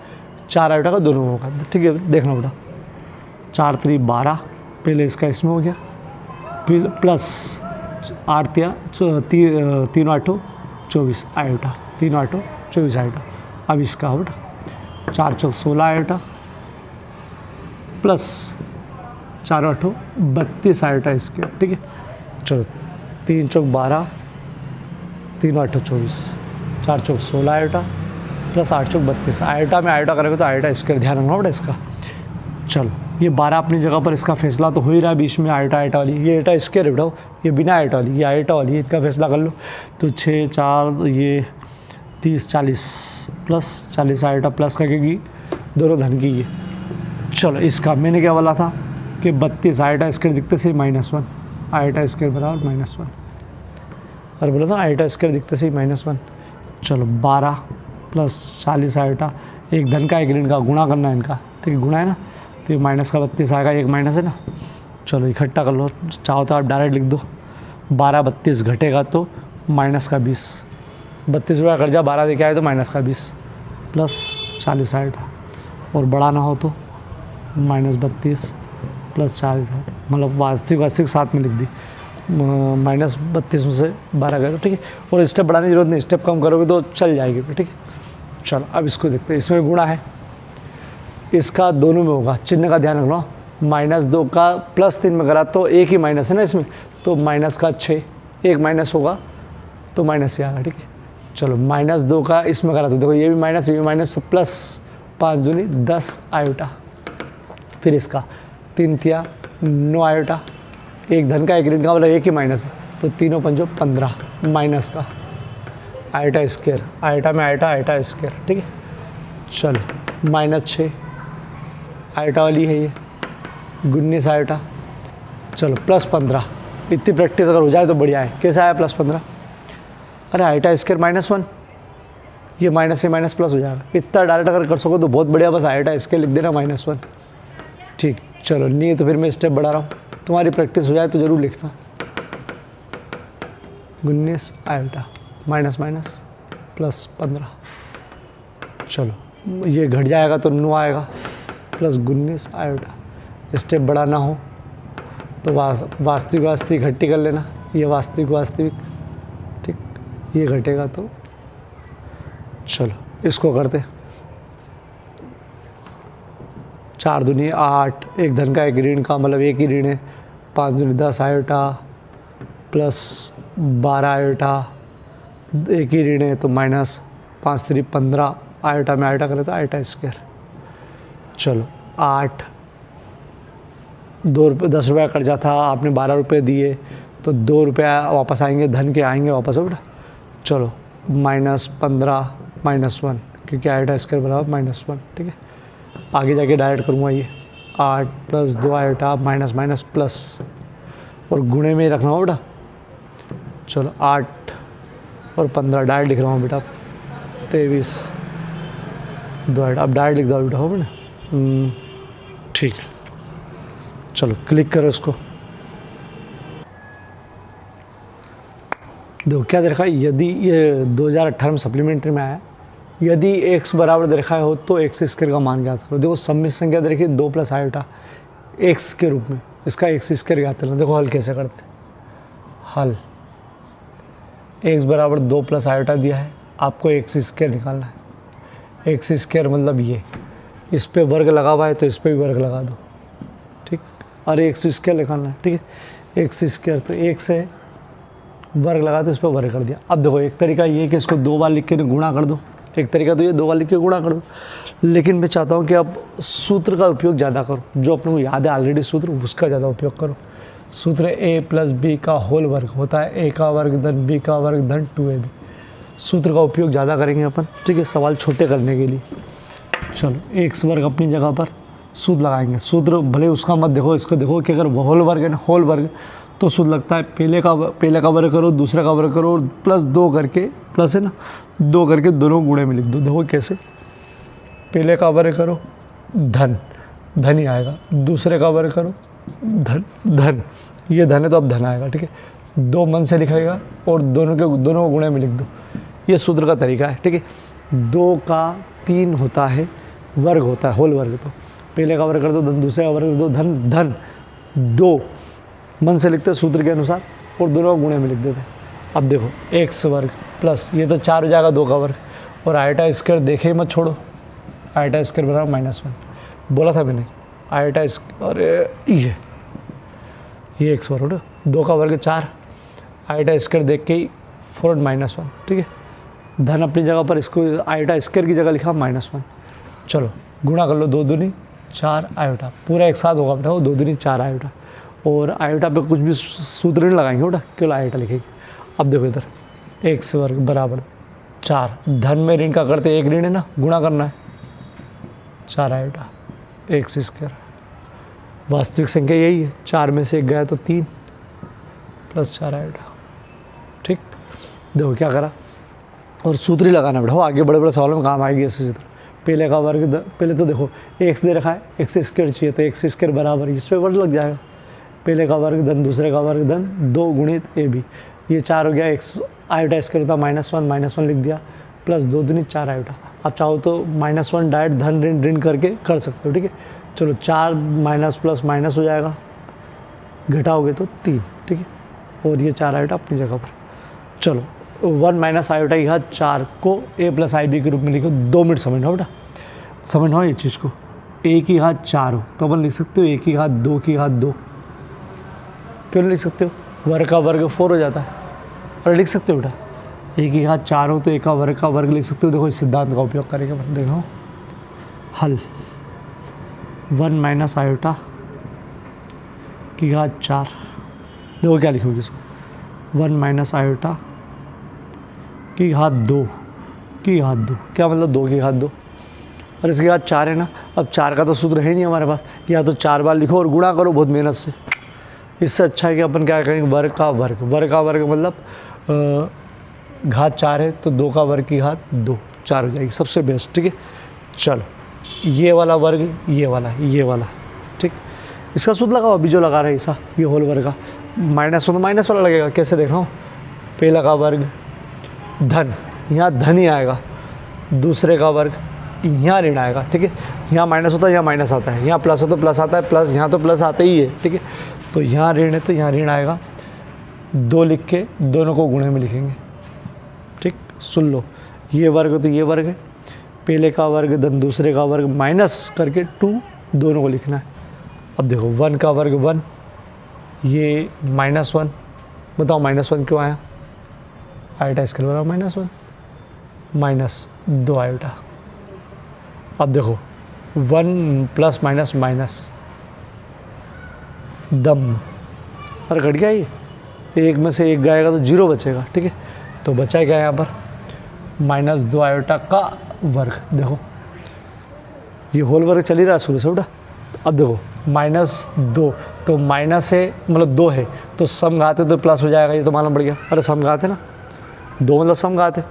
4 आयोटा का दोनों में होगा। ठीक है, देखना बेटा 4 3 12, पहले इसका इसमें हो गया, फिर प्लस 8 या 3 8 24 आयोटा, 3 8 24 आयोटा। अब इसका हो बेटा 4 4 16 आयोटा प्लस 4 8 32 आयोटा इसके। ठीक है, चलो 3 4 12, 3 8 24, 4 4 16 आयोटा प्लस 8 4 32 आयोटा में आयोटा करेंगे तो आयोटा स्क्वायर, ध्यान रखना बेटा इसका। चलो ये 12 अपनी जगह पर, इसका फैसला तो हो ही रहा है, बीच में आयोटा आयोटा वाली, ये आयोटा स्क्वायर है बेटा, ये बिना आयोटा वाली, ये आयोटा वाली, इनका फैसला कर लो तो 6 4 ये 30 40 प्लस 40 आयोटा प्लस का, क्योंकि दोनों धन की ये। चलो इसका मैंने क्या बोला था कि 32 आयोटा स्क्वायर दिखते से -1, आयोटा स्क्वायर बराबर -1, और बोला था आयोटा स्क्वायर दिखते से -1। चलो 12 प्लस 40 आयोटा, एक धन का एक ऋण का गुणा करना है इनका। ठीक है, गुणा है ना तो ये माइनस का 32 आएगा, एक माइनस है ना। चलो इकट्ठा कर लो, चाहो तो आप डायरेक्ट लिख दो, 12 32 घटेगा तो माइनस का 20, 32 रुपया कर्जा 12 देके आए तो माइनस का 20 प्लस 40 आयोटा, और बढ़ाना हो तो -32 प्लस 40 आयोटा, मतलब वास्तविक साथ में लिख दी, -32 में से 12 गए तो ठीक है। और स्टेप बढ़ाने की जरूरत नहीं, स्टेप कम करोगे तो चल जाएगी। ठीक है, चलो अब इसको देखते हैं, इसमें गुणा है, इसका दोनों में होगा, चिन्ह का ध्यान रखना, -2 का +3 में करा तो एक ही माइनस है ना इसमें, तो माइनस का 6, एक माइनस होगा तो माइनस ही आएगा। ठीक है, चलो -2 का इसमें करा तो देखो ये भी माइनस, ये भी माइनस, तो प्लस 5 दूनी 10 आयोटा, फिर इसका 3 तिया 9 आयोटा, एक धन का एक ऋण का, मतलब एक ही माइनस है तो 3 5 15 माइनस का आयोटा स्क्वायर, आयोटा में आयोटा आयोटा स्क्वायर। ठीक है, चलो -6 आयोटा वाली है ये, 19 आयोटा, चलो प्लस 15। इतनी प्रैक्टिस अगर हो जाए तो बढ़िया है। कैसे आया +15, अरे आयोटा स्क्वायर -1, ये माइनस से माइनस प्लस हो जाएगा। इतना डायरेक्ट अगर कर सको तो बहुत बढ़िया, बस आयोटा स्क्वायर लिख देना -1। ठीक, चलो नहीं है तो फिर मैं स्टेप बढ़ा रहा हूँ, तुम्हारी प्रैक्टिस हो जाए तो ज़रूर लिखना। 19 आयोटा, माइनस माइनस प्लस 15। चलो ये घट जाएगा तो 9 आएगा, प्लस 19 आयोटा। स्टेप बड़ा ना हो तो वास्तविक घट्टी कर लेना, ये वास्तविक, ठीक, ये घटेगा तो चलो इसको करते। 4 दूनी 8, एक धन का एक ऋण का, मतलब एक ही ऋण है। 5 दूनी 10 आयोटा प्लस 12 आयोटा, एक ही ऋण है तो माइनस 5 3 15 आयोटा में आयोटा करें तो आयोटा स्क्वायर। चलो 8, 2 रुपये 10 रुपया कर्जा था, आपने 12 रुपये दिए तो 2 रुपया वापस आएंगे, धन के आएंगे वापस, हो बेटा। चलो माइनस 15 माइनस 1, क्योंकि आयोटा स्क्वायर बराबर माइनस 1, ठीक है। आगे जाके डायरेक्ट करूँगा ये 8 plus 2 iota minus minus plus, और गुणे में ही रखना हो बेटा। चलो 8 और 15 डायरेक्ट लिख रहा हूँ बेटा, 23 2 आयोटा। अब डायरेक्ट लिख दो बेटा, हो बेटा, ठीक है। चलो क्लिक करो इसको, देखो क्या दे रखा है। यदि ये 2018 में सप्लीमेंट्री में आया, यदि x बराबर दे रखा हो तो x स्क्वायर का मान ज्ञात करो। देखो सम्मिश्र संख्या दे रखी है 2 प्लस आयोटा x के रूप में, इसका x स्क्वायर ज्ञात करना। देखो हल कैसे करते हैं। हल x बराबर 2 प्लस आयोटा दिया है, आपको x स्क्वायर निकालना है। x स्क्वायर मतलब ये, इस पे वर्ग लगा हुआ है तो इस पे भी वर्ग लगा दो, ठीक। और x स्क्वायर निकालना है, ठीक है। x स्क्वायर तो 1 से वर्ग लगा तो इस पर वर्ग कर दिया। अब देखो एक तरीका ये कि इसको 2 बार लिख के गुणा कर दो, एक तरीका तो ये 2 बार लिख के गुणा कर दो, लेकिन मैं चाहता हूँ कि आप सूत्र का उपयोग ज़्यादा करो, जो अपने को याद है ऑलरेडी सूत्र, उसका ज़्यादा उपयोग करो। सूत्र a प्लस बी का होल वर्ग होता है a का वर्ग धन b का वर्ग धन 2ab। सूत्र का उपयोग ज़्यादा करेंगे अपन, ठीक है, सवाल छोटे करने के लिए। चलो x वर्ग अपनी जगह पर, सूत्र लगाएंगे। सूत्र भले उसका मत देखो, इसको देखो कि अगर होल वर्ग है ना, होल वर्ग, तो सूत्र लगता है पहले का वर्ग करो, दूसरे का वर्ग करो, और प्लस 2 करके, प्लस है ना 2 करके दोनों गुणे में लिख दो। देखो कैसे, पहले का वर्ग करो धन, धन ही आएगा, दूसरे का वर्ग करो धन, धन, ये धन है तो अब धन आएगा, ठीक है। 2 मन से लिखाएगा और दोनों गुणे में लिख दो। ये सूत्र का तरीका है, ठीक है। 2 का 3 होता है, वर्ग होता है, होल वर्ग, तो पहले का वर्ग कर दो धन, दूसरे का वर्ग कर दो धन, धन 2 मन से लिखते हैं सूत्र के अनुसार, और दोनों गुणे में लिख देते हैं। अब देखो x वर्ग प्लस, ये तो 4 हो जाएगा 2 का वर्ग, और आयोटा स्क्वायर देखे ही मत छोड़ो, आयोटा स्क्वायर बराबर -1 बोला था मैंने। आयोटा और ये x वर्ग, 2 का वर्ग 4, आयोटा स्क्वायर देख के ही फौरन -1, ठीक है। धन अपनी जगह पर, इसको आयोटा स्क्वायर की जगह लिखा -1। चलो गुणा कर लो, 2 दूनी 4 आयोटा, पूरा एक साथ होगा बेटा, 2 दूनी 4 आयोटा, और आयोटा पे कुछ भी सूत्र नहीं लगाएंगे बेटा, केवल आयोटा लिखेंगे। अब देखो इधर x वर्ग बराबर 4, धन में ऋण का करते, एक ऋण है ना, गुणा करना है, 4 आयोटा x स्क्वायर। वास्तविक संख्या यही है, 4 में से 1 गया तो 3 प्लस 4 आयोटा, ठीक। देखो क्या करा, और सूत्र ही लगाना बेटा, आगे बड़े बड़े सवालों में काम आएगी ऐसे सूत्र। पहले का वर्ग, पहले तो देखो x दे रखा है, x स्क्वायर चाहिए तो x स्क्वायर बराबर, इस पर वर्ग लग जाएगा। पहले का वर्ग धन, दूसरे का वर्ग धन, 2 गुणित ab, ये 4 हो गया। x आयोटा स्क्वायर होता -1 लिख दिया, प्लस 2 दूनी 4 आयोटा। आप चाहो तो -1 डायरेक्ट धन ऋण करके कर सकते हो, ठीक है। चलो 4 माइनस प्लस माइनस हो जाएगा, घटाओगे तो 3, ठीक है, और ये 4 आयोटा अपनी जगह पर। चलो 1 माइनस आयोटा की घात 4 को a प्लस आई बी के रूप में लिखो। 2 मिनट समझना बेटा, समझना ये चीज़ को। a की घात 4 हो तो अपन लिख सकते हो a की घात 2 की घात 2, क्यों नहीं लिख सकते हो, वर्ग का वर्ग 4 हो जाता है, और लिख सकते हो बेटा। a की घात 4 हो तो a का वर्ग लिख सकते हो। देखो इस सिद्धांत का उपयोग करेंगे, देखो हल 1 माइनस आयोटा की घात 4, देखो क्या लिखोगे इसको, 1 माइनस आयोटा की घात 2 की घात 2, क्या मतलब 2 की घात 2, और इसके बाद 4 है ना। अब 4 का तो सूत्र है नहीं हमारे पास, या तो 4 बार लिखो और गुणा करो बहुत मेहनत से। इससे अच्छा है कि अपन क्या करेंगे, वर्ग का वर्ग मतलब घात 4 है तो 2 का वर्ग की घात 2, 4 हो जाएगी, सबसे बेस्ट, ठीक है। चलो ये वाला वर्ग, ये वाला, ठीक। इसका सूत्र लगाओ, अभी जो लगा रहा है ऐसा, ये होल वर्ग का, -1 तो माइनस वाला लगेगा। कैसे देख रहा हूँ, पहला का वर्ग धन, यहाँ धन ही आएगा, दूसरे का वर्ग यहाँ ऋण आएगा, ठीक है। यहाँ माइनस होता है, यहाँ माइनस आता है, यहाँ प्लस हो तो प्लस आता है, प्लस यहाँ तो प्लस आता ही है, ठीक है। तो यहाँ ऋण है तो यहाँ ऋण आएगा, 2 लिख के दोनों को गुणे में लिखेंगे, ठीक। सुन लो, ये वर्ग तो ये वर्ग है, पहले का वर्ग धन दूसरे का वर्ग माइनस करके 2 दोनों को लिखना है। अब देखो 1 का वर्ग 1, ये -1, बताओ -1 क्यों आया, आयोटा स्क्वायर बराबर -1 माइनस 2 आयोटा। अब देखो 1 प्लस माइनस माइनस दम, अरे घट गया ये, एक में से एक जाएगा तो 0 बचेगा, ठीक है। तो बचा क्या यहाँ पर -2 आयोटा का वर्ग, देखो ये होल वर्ग चल ही रहा है शुरू से उठा। अब देखो -2 तो माइनस है मतलब 2 है तो सम घात है तो प्लस हो जाएगा, ये तो मालूम पड़ गया। अरे सम घात है ना, 2 मतलब सम घात है,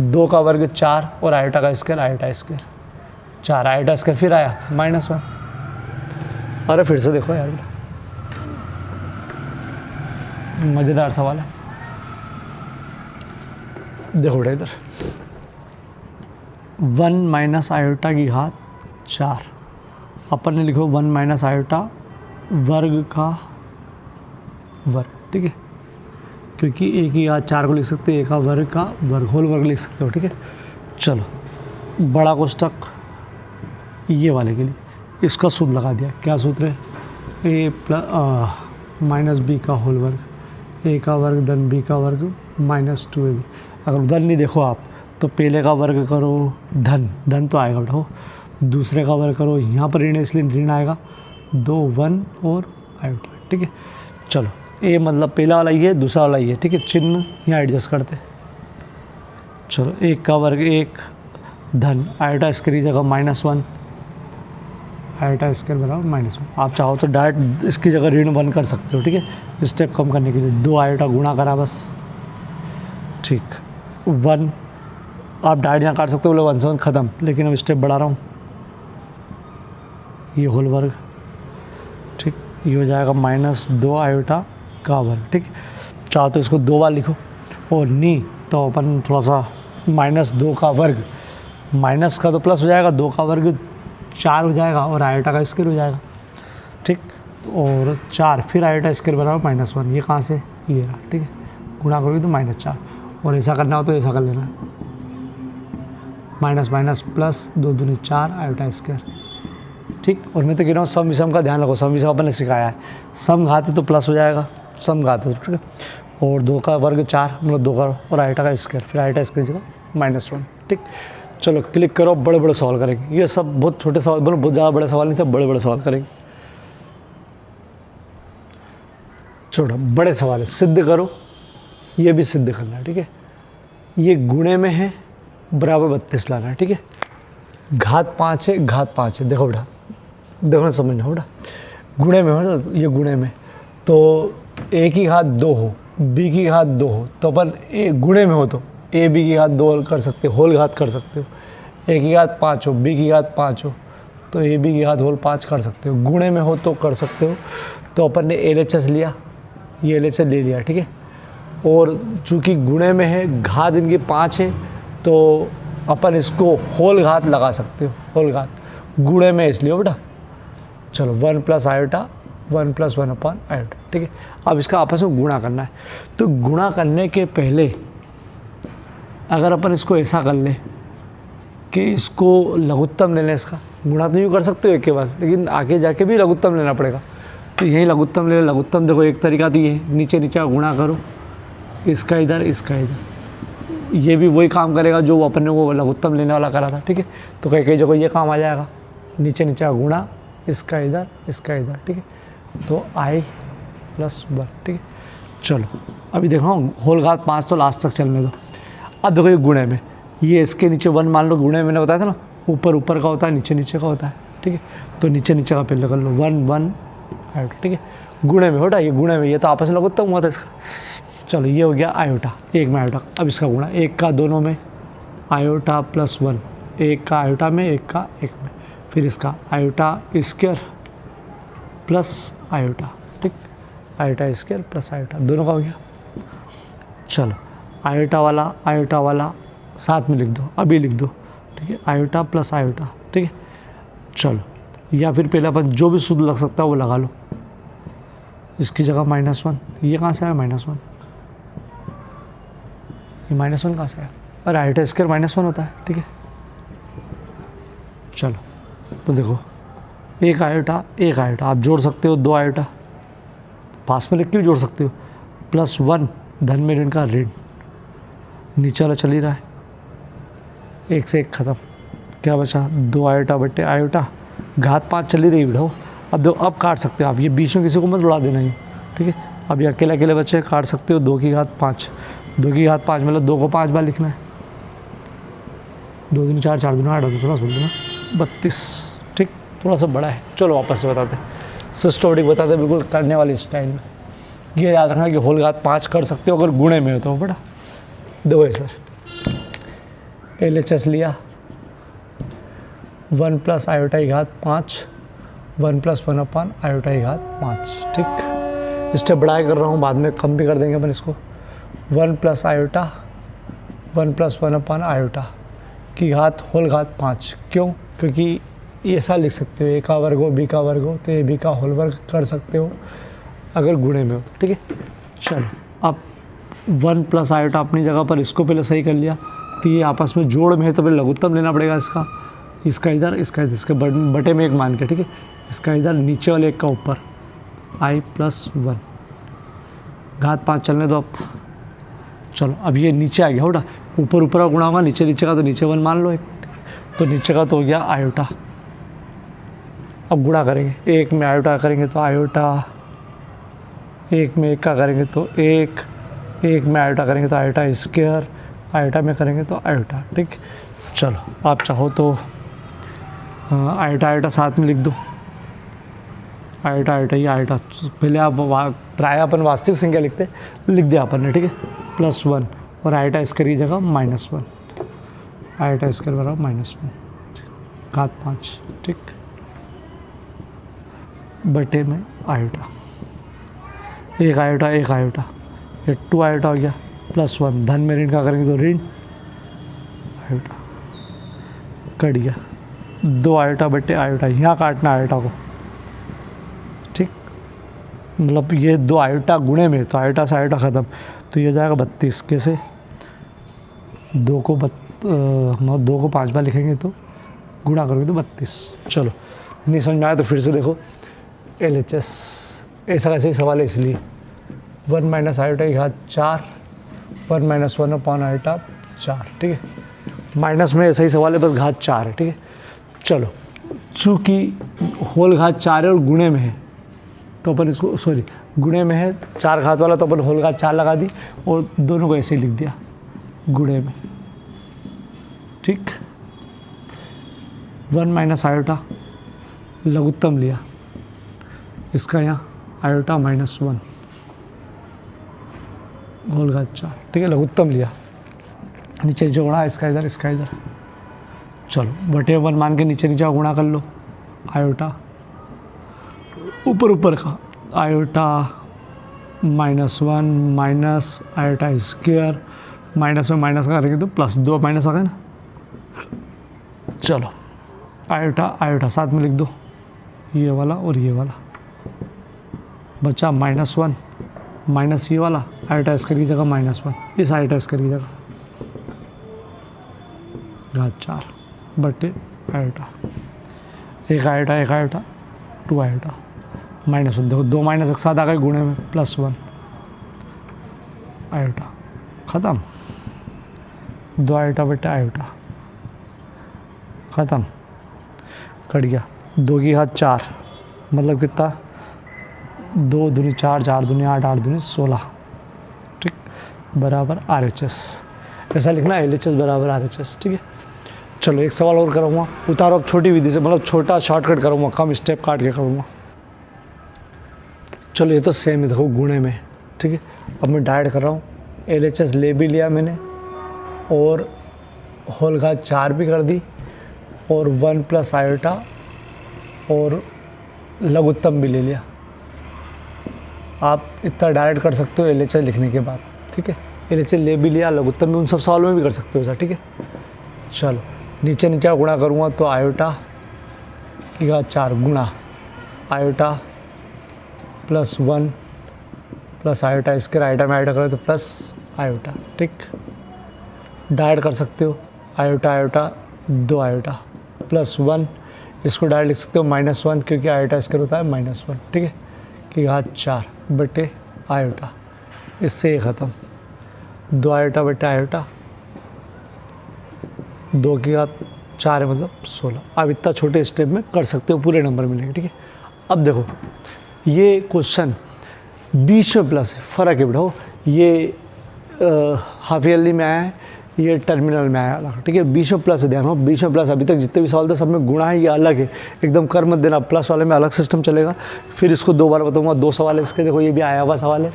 2 का वर्ग 4 और आयोटा का square iota square 4 iota square फिर आया -1। अरे फिर से देखो यार, मज़ेदार सवाल है, देखो बेटा इधर 1 माइनस आयोटा की घात 4, अपन ने लिखो 1 माइनस आयोटा वर्ग का वर्ग, ठीक है, क्योंकि एक ही घात 4 को लिख सकते हैं, एक का वर्ग का वर्ग होल वर्ग लिख सकते हो, ठीक है। चलो बड़ा कोष्टक ये वाले के लिए इसका सूत्र लगा दिया, क्या सूत्र है, a प्लस माइनस बी का होल वर्ग, a का वर्ग धन b का वर्ग -2ab। अगर उधर नहीं देखो आप तो पहले का वर्ग करो धन, धन तो आएगा बेटा, दूसरे का वर्ग करो, यहाँ पर ऋण है इसलिए ऋण आएगा 2 1 और आयोटा, ठीक है। चलो ए मतलब पहला वाला ये, दूसरा वाला ये, ठीक है, चिन्ह यहाँ एडजस्ट करते। चलो 1 का वर्ग 1 धन आयोटा स्क्वायर की जगह -1 आयोटा स्क्वायर बराबर -1। आप चाहो तो डायरेक्ट इसकी जगह ऋण 1 कर सकते हो, ठीक है, स्टेप कम करने के लिए 2 आयोटा गुणा करा बस, ठीक 1 आप डायरेक्ट यहाँ काट सकते हो, बोले 1 से 1 ख़त्म, लेकिन अब स्टेप बढ़ा रहा हूँ, ये होल वर्ग, ठीक, ये हो जाएगा -2 आयोटा का वर्ग, ठीक। चाहो तो इसको 2 बार लिखो और नहीं तो अपन थोड़ा सा -2 का वर्ग, माइनस का तो प्लस हो जाएगा, 2 का वर्ग 4 हो जाएगा और आयोटा का स्क्वायर हो जाएगा, ठीक। और 4 फिर आयोटा स्क्वायर बराबर -1, ये कहाँ से ये रहा, ठीक है, गुणा करोगे तो -4, और ऐसा करना हो तो ऐसा कर लेना, माइनस माइनस प्लस 2 दूनी 4 आयोटा स्क्वायर, ठीक। और मैं तो कह रहा हूँ सम विषम का ध्यान रखो, सम विषम अपन ने सिखाया है, सम घात है तो प्लस हो जाएगा, सम घात है तो, ठीक है। और 2 का वर्ग 4 मतलब 2 का और आयोटा का स्क्वायर, फिर आयोटा स्क्वायर जगह -1, ठीक। चलो क्लिक करो, बड़े बड़े सवाल करेंगे, ये सब बहुत छोटे सवाल, बोलो बहुत ज़्यादा बड़े सवाल नहीं थे, बड़े बड़े सवाल करेंगे। छोटा बड़े सवाल है, सिद्ध करो, ये भी सिद्ध करना है, ठीक है। ये गुणे में है, बराबर 32 लाना है, ठीक है। घात 5 है, घात 5 है, देखो बेटा, देखो ना समझना बेटा, गुणे में हो ना, ये गुणे में तो a की घात 2 हो, b की घात 2 हो तो अपन a गुणे में हो तो a b की घात 2 कर सकते हो, होल घात कर सकते हो, a की घात 5 हो, b की घात 5 हो तो a b की घात होल 5 कर सकते हो, गुणे में हो तो कर सकते हो। तो अपन ने LHS लिया, ये LHS ले लिया, ठीक है। और चूँकि गुणे में है, घात इनकी 5 है तो अपन इसको होल घात लगा सकते हो, होल घात गुणे में इसलिए बेटा। चलो 1 प्लस आयोटा 1 + 1 अपॉन आयोटा, ठीक है। अब इसका आपस में गुणा करना है, तो गुणा करने के पहले अगर अपन इसको ऐसा कर ले कि इसको लघुत्तम ले लें, इसका गुणा तो यूँ कर सकते हो एक के बाद, लेकिन आगे जाके भी लघुत्तम लेना पड़ेगा, तो यही लघुत्तम ले, लघुत्तम देखो एक तरीका तो ये नीचे नीचे गुणा करो, इसका इधर इसका इधर, ये भी वही काम करेगा जो अपन ने वो लघुत्तम लेने वाला करा था, ठीक है। तो कई कई जगह ये काम आ जाएगा, नीचे नीचे गुणा, इसका इधर इसका इधर, ठीक है। तो i + 1, ठीक है। चलो अभी देखो होल घात 5 तो लास्ट तक चलने दो। अब देखो ये गुणे में, ये इसके नीचे 1 मान लो, गुणे मैंने बताया था ना, ऊपर ऊपर का होता है, नीचे नीचे का होता है, ठीक है। तो नीचे नीचे का पहले कर लो 1 1 आयोटा, ठीक है। गुणे में होता, ये गुणे में, ये तो आपस में लघुत्तम हुआ था इसका। चलो ये हो गया आयोटा, एक में आयोटा, अब इसका गुणा, एक का दोनों में आयोटा + 1, एक का आयोटा में, एक का एक में, फिर इसका आयोटा स्क्वायर प्लस आयोटा, ठीक, आयोटा स्क्वायर प्लस आयोटा, दोनों का हो गया। चलो आयोटा वाला साथ में लिख दो, अभी लिख दो, ठीक है, आयोटा प्लस आयोटा, ठीक है। चलो, या फिर पहले अपन जो भी सूत्र लग सकता है वो लगा लो। इसकी जगह -1, ये कहाँ से आया -1, ये -1 कहाँ से आया, अरे आयोटा स्क्वायर -1 होता है, ठीक है। चलो, तो देखो एक आयोटा आप जोड़ सकते हो, 2 आयोटा पास में लिख के भी जोड़ सकते हो, +1 धन में ऋण का ऋण, नीचे वाला चल ही रहा है, 1 से 1 खत्म, क्या बचा 2 आयोटा बटे आयोटा, घात 5 चली रही बेटा। अब दो, अब काट सकते हो आप, ये बीच में किसी को मत उड़ा देना ही, ठीक है। अब ये अकेले अकेले बच्चे काट सकते हो, 2 की घात 5, 2 की घात 5 मतलब 2 को 5 बार लिखना है, 2 दूनी 4, 4 दूनी 8, 2 16 16 32, ठीक, थोड़ा सा बड़ा है। चलो वापस से बताते हैं, सिस्टोमेटिक बताते हैं बिल्कुल करने वाली स्टाइल में। ये याद रखना कि होल घात 5 कर सकते हो अगर गुणे में हो तो बेटा। देखो सर, LHS लिया 1 प्लस आयोटा की घात 5, 1 + 1 अपान आयोटा की घात 5, ठीक। स्टेप बढ़ा कर रहा हूँ, बाद में कम भी कर देंगे अपन इसको। 1 प्लस आयोटा 1 + 1 अपान आयोटा की घात होल घात 5, क्यों? क्योंकि ऐसा लिख सकते हो, A का वर्ग हो, B का वर्ग हो तो AB का होल वर्ग कर सकते हो अगर गुणे में हो, ठीक है। चलो, अब 1 प्लस आयोटा अपनी जगह पर, इसको पहले सही कर लिया, तो ये आपस में जोड़ में है तो पहले लघुत्तम लेना पड़ेगा इसका इधर, इसका इसके बटे में 1 मान के, ठीक है। इसका इधर नीचे वाले 1 का ऊपर, I + 1 घात 5 चलने दो अब। चलो, अब ये नीचे आ गया बेटा, ऊपर ऊपर का गुणा होगा, नीचे का तो नीचे 1 मान लो एक, तो नीचे का तो हो गया आयोटा। अब गुणा करेंगे, 1 में आयोटा करेंगे तो आयोटा, 1 में 1 का करेंगे तो 1, 1 में आयोटा करेंगे तो आयोटा स्क्वायर, आयोटा में करेंगे तो आयोटा, ठीक। चलो, आप चाहो तो आयोटा साथ में लिख दो, आयोटा ही आयोटा, पहले आप प्राय अपन वास्तविक संख्या लिख दिया अपन ने, ठीक है, +1 और आयोटा स्क्वायर की जगह -1, आयोटा स्क्वायर बराबर -1 घात 5, ठीक, बटे में आयोटा, 1 आयोटा ये 2 आयोटा हो गया, +1 धन में ऋण का करेंगे तो ऋण आयोटा, कट गया 2 आयोटा बटे आयोटा, यहाँ काटना आयोटा को, ठीक, मतलब ये 2 आयोटा गुणे में, तो आयोटा से आयोटा ख़त्म, तो ये जाएगा 32, कैसे 2 को 5 बार लिखेंगे तो गुणा करोगे तो 32। चलो, नहीं समझ में आया तो फिर से देखो, LHS ऐसा कैसे ही सवाल है, इसलिए 1 - आयोटा की घात 4, 1 - 1 अपान आयोटा 4, ठीक है। माइनस में ऐसा ही सवाल है, बस घात 4 है, ठीक है। चलो, चूँकि होल घात 4 है और गुणे में है तो अपन इसको, सॉरी गुणे में है 4 घात वाला, तो अपन होल घात 4 लगा दी और दोनों को ऐसे ही लिख दिया गुणे में, ठीक। 1 - आयोटा लघुत्तम लिया, इसका यहाँ आयोटा -1 होल घात 4, ठीक है, लघुत्तम लिया, नीचे गुणा, इसका इधर इसका इधर। चलो, बटे 1 मान के नीचे गुणा कर लो, आयोटा ऊपर का iota -1 minus iota square, minus में माइनस करेंगे तो +2 माइनस आ गया ना। चलो, आयोटा साथ में लिख दो, ये वाला और ये वाला, बचा -1 माइनस ये वाला, आयोटा स्क्वायर की जगह -1, इस आयोटा स्क्वायर की जगह घात 4 बटे आयोटा, 1 आयोटा 2 आयोटा -1, देखो 2 माइनस एक साथ आ गए गुणे में, +1 आयोटा ख़त्म, 2 आयोटा बटे आयोटा ख़त्म, कट गया, 2 की घात 4 मतलब कितना, 2 दूनी 4, 4 दूनी 8, 8 दूनी 16, ठीक, बराबर RHS। ऐसा लिखना LHS बराबर RHS, ठीक है। चलो, एक सवाल और करूँगा, उतारो अब छोटी विधि से, मतलब छोटा शॉर्टकट करूँगा, कम स्टेप काट के करूँगा। चलो, ये तो सेम है, देखो गुणे में, ठीक है। अब मैं डायरेक्ट कर रहा हूँ, LHS ले भी लिया मैंने और होल घात 4 भी कर दी और 1 प्लस आयोटा और लघुत्तम भी ले लिया। आप इतना डायरेक्ट कर सकते हो LHS लिखने के बाद, ठीक है। LHS ले भी लिया, लघुत्तम भी उन सब सवालों में भी कर सकते हो सर, ठीक है। चलो नीचे नीचे गुणा करूँगा तो आयोटा की घात 4 गुणा iota plus 1 plus iota square, iota में आयोटा करें तो प्लस आयोटा, ठीक। डायरेक्ट कर सकते हो, आयोटा आयोटा 2 आयोटा प्लस 1, इसको डायरेक्ट लिख सकते हो -1 क्योंकि आयोटा स्क्वायर होता है -1, ठीक है, की घात 4 बटे आयोटा, इससे ये ख़त्म। 2 आयोटा बटे आयोटा, 2 की घात 4 है मतलब 16। आप इतना छोटे स्टेप में कर सकते हो, पूरे नंबर मिलेंगे, ठीक है। अब देखो ये क्वेश्चन बीच में प्लस है, फ़र्क है बेटा, ये हाफ ईयरली में आया है, ये टर्मिनल में आया अलग, ठीक है। बीच में प्लस है, ध्यान हो, बीच में प्लस। अभी तक जितने भी सवाल थे सब में गुणा है, ये अलग है, एकदम कर मत देना। प्लस वाले में अलग सिस्टम चलेगा, फिर इसको 2 बार बताऊंगा, 2 सवाल है इसके। देखो ये भी आया हुआ सवाल है,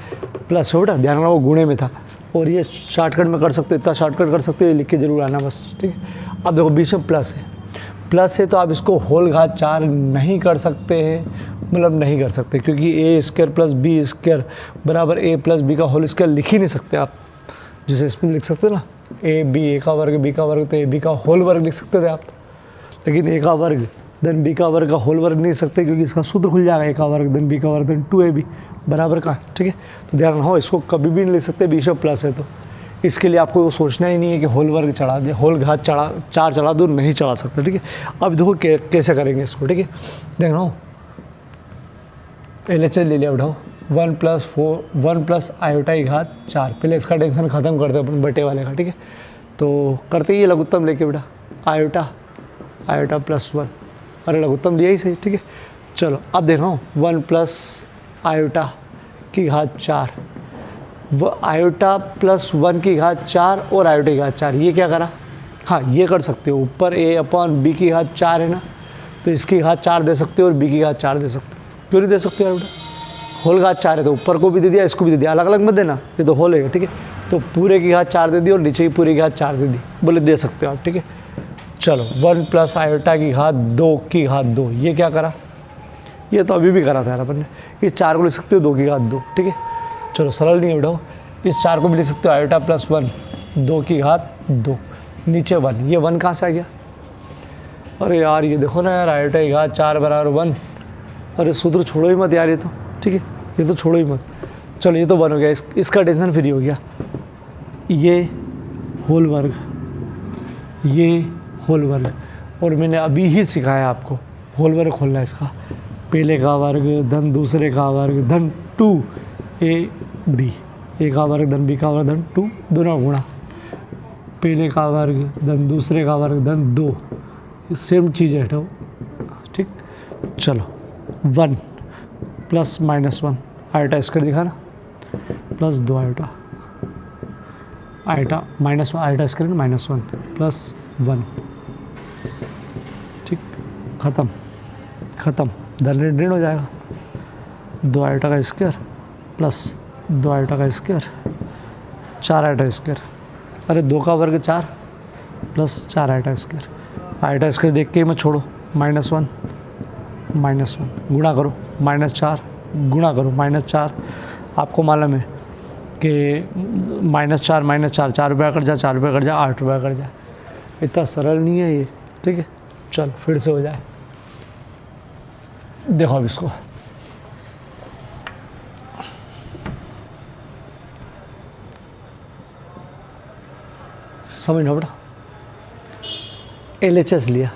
प्लस है बेटा, ध्यान रखना वो गुणे में था। और ये शॉर्टकट में कर सकते हो, इतना शॉर्टकट कर सकते हो, ये लिख के जरूर आना बस, ठीक है। अब देखो बीच में प्लस है तो आप इसको होल घात 4 नहीं कर सकते हैं, मतलब नहीं कर सकते, क्योंकि ए स्क्वायर प्लस बी स्क्वायर बराबर ए प्लस बी का होल स्क्वायर लिख ही नहीं सकते आप। जैसे इसमें लिख सकते ना ए बी, ए का वर्ग बी का वर्ग, तो ए बी का होल वर्ग लिख सकते थे आप, लेकिन ए का वर्ग देन बी का वर्ग का होल वर्ग नहीं सकते, क्योंकि इसका सूत्र खुल जाएगा, ए का वर्ग देन बी का वर्ग देन 2ab बराबर का, ठीक है। तो ध्यान रखो इसको कभी भी नहीं लिख सकते बीच में प्लस है तो। इसके लिए आपको सोचना ही नहीं है कि होल वर्ग चढ़ा दे, होल घात 4 चढ़ा दो, नहीं चढ़ा सकते, ठीक है। अब देखो कैसे करेंगे इसको, ठीक है। देख रहा हूँ LHS ले लिया, उठाओ 1 प्लस आयोटा की घात 4। पहले इसका टेंशन ख़त्म करते हैं अपन बटे वाले का, ठीक है। तो करते ही लघुत्तम लेके बेटा, आयोटा प्लस 1, अरे लघुत्तम लिया ही सही, ठीक है। चलो अब देख रहा हूँ 1 प्लस आयोटा की घात 4, वो आयोटा प्लस 1 की घात 4 और आयोटा की घात 4, ये क्या करा, हाँ ये कर सकते हो, ऊपर a अपॉन b की घात 4 है ना, तो इसकी घात 4 दे सकते हो और b की घात 4 दे सकते हो। क्यों नहीं दे सकते यार बेटा, होल घात 4 है तो ऊपर को भी दे दिया, इसको भी दे दिया, अलग अलग मत देना, ये तो होल है, ठीक है। तो पूरे की घात 4 दे दी और नीचे की पूरी की घात 4 दे दी, बोले दे सकते हो आप, ठीक है। चलो 1 प्लस आयोटा की घात 2 की घात 2, ये क्या करा, ये तो अभी भी करा था यार अपन ने। इस 4 को लिख सकते हो 2 की घात 2, ठीक है। चलो सरल नहीं है बेटा, इस 4 को भी लिख सकते हो आयोटा प्लस 1 2 की घात 2, नीचे 1, ये 1 कहाँ से आ गया, अरे यार ये देखो ना यार, आयोटा की घात 4 बराबर 1, अरे सूत्र छोड़ो ही मत यार ये तो, ठीक है, ये तो छोड़ो ही मत। चलो ये तो 1 हो गया, इसका टेंशन फ्री हो गया। ये होल वर्ग, ये होल वर्ग, और मैंने अभी ही सिखाया आपको होल वर्ग खोलना है इसका, पहले का वर्ग धन दूसरे का वर्ग धन 2ab, ए का वर्ग धन बी का वर्ग धन 2, दोनों गुणा पहले का वर्ग धन दूसरे का वर्ग धन 2, सेम चीज़ है हटाओ, ठीक। चलो 1 प्लस -1 आयोटा स्क्वायर दिखा ना, plus 2 iota -1 iota square -1 plus 1, ठीक, ख़त्म, धन ऋण हो जाएगा। 2 आयोटा का स्क्वायर प्लस 2 आयोटा का स्क्वायर 4 आयोटा स्क्वायर, अरे 2 का वर्ग 4 प्लस 4 आयोटा स्क्वायर देख के मत छोड़ो, -1 गुणा करो, -4 गुणा करो, -4, आपको मालूम है कि -4 4 रुपया कट जा, 4 रुपया कट जा, 8 रुपया कट जाए, इतना सरल नहीं है ये, ठीक है। चलो फिर से हो जाए, देखो अब इसको समझ लो बेटा, LHS लिया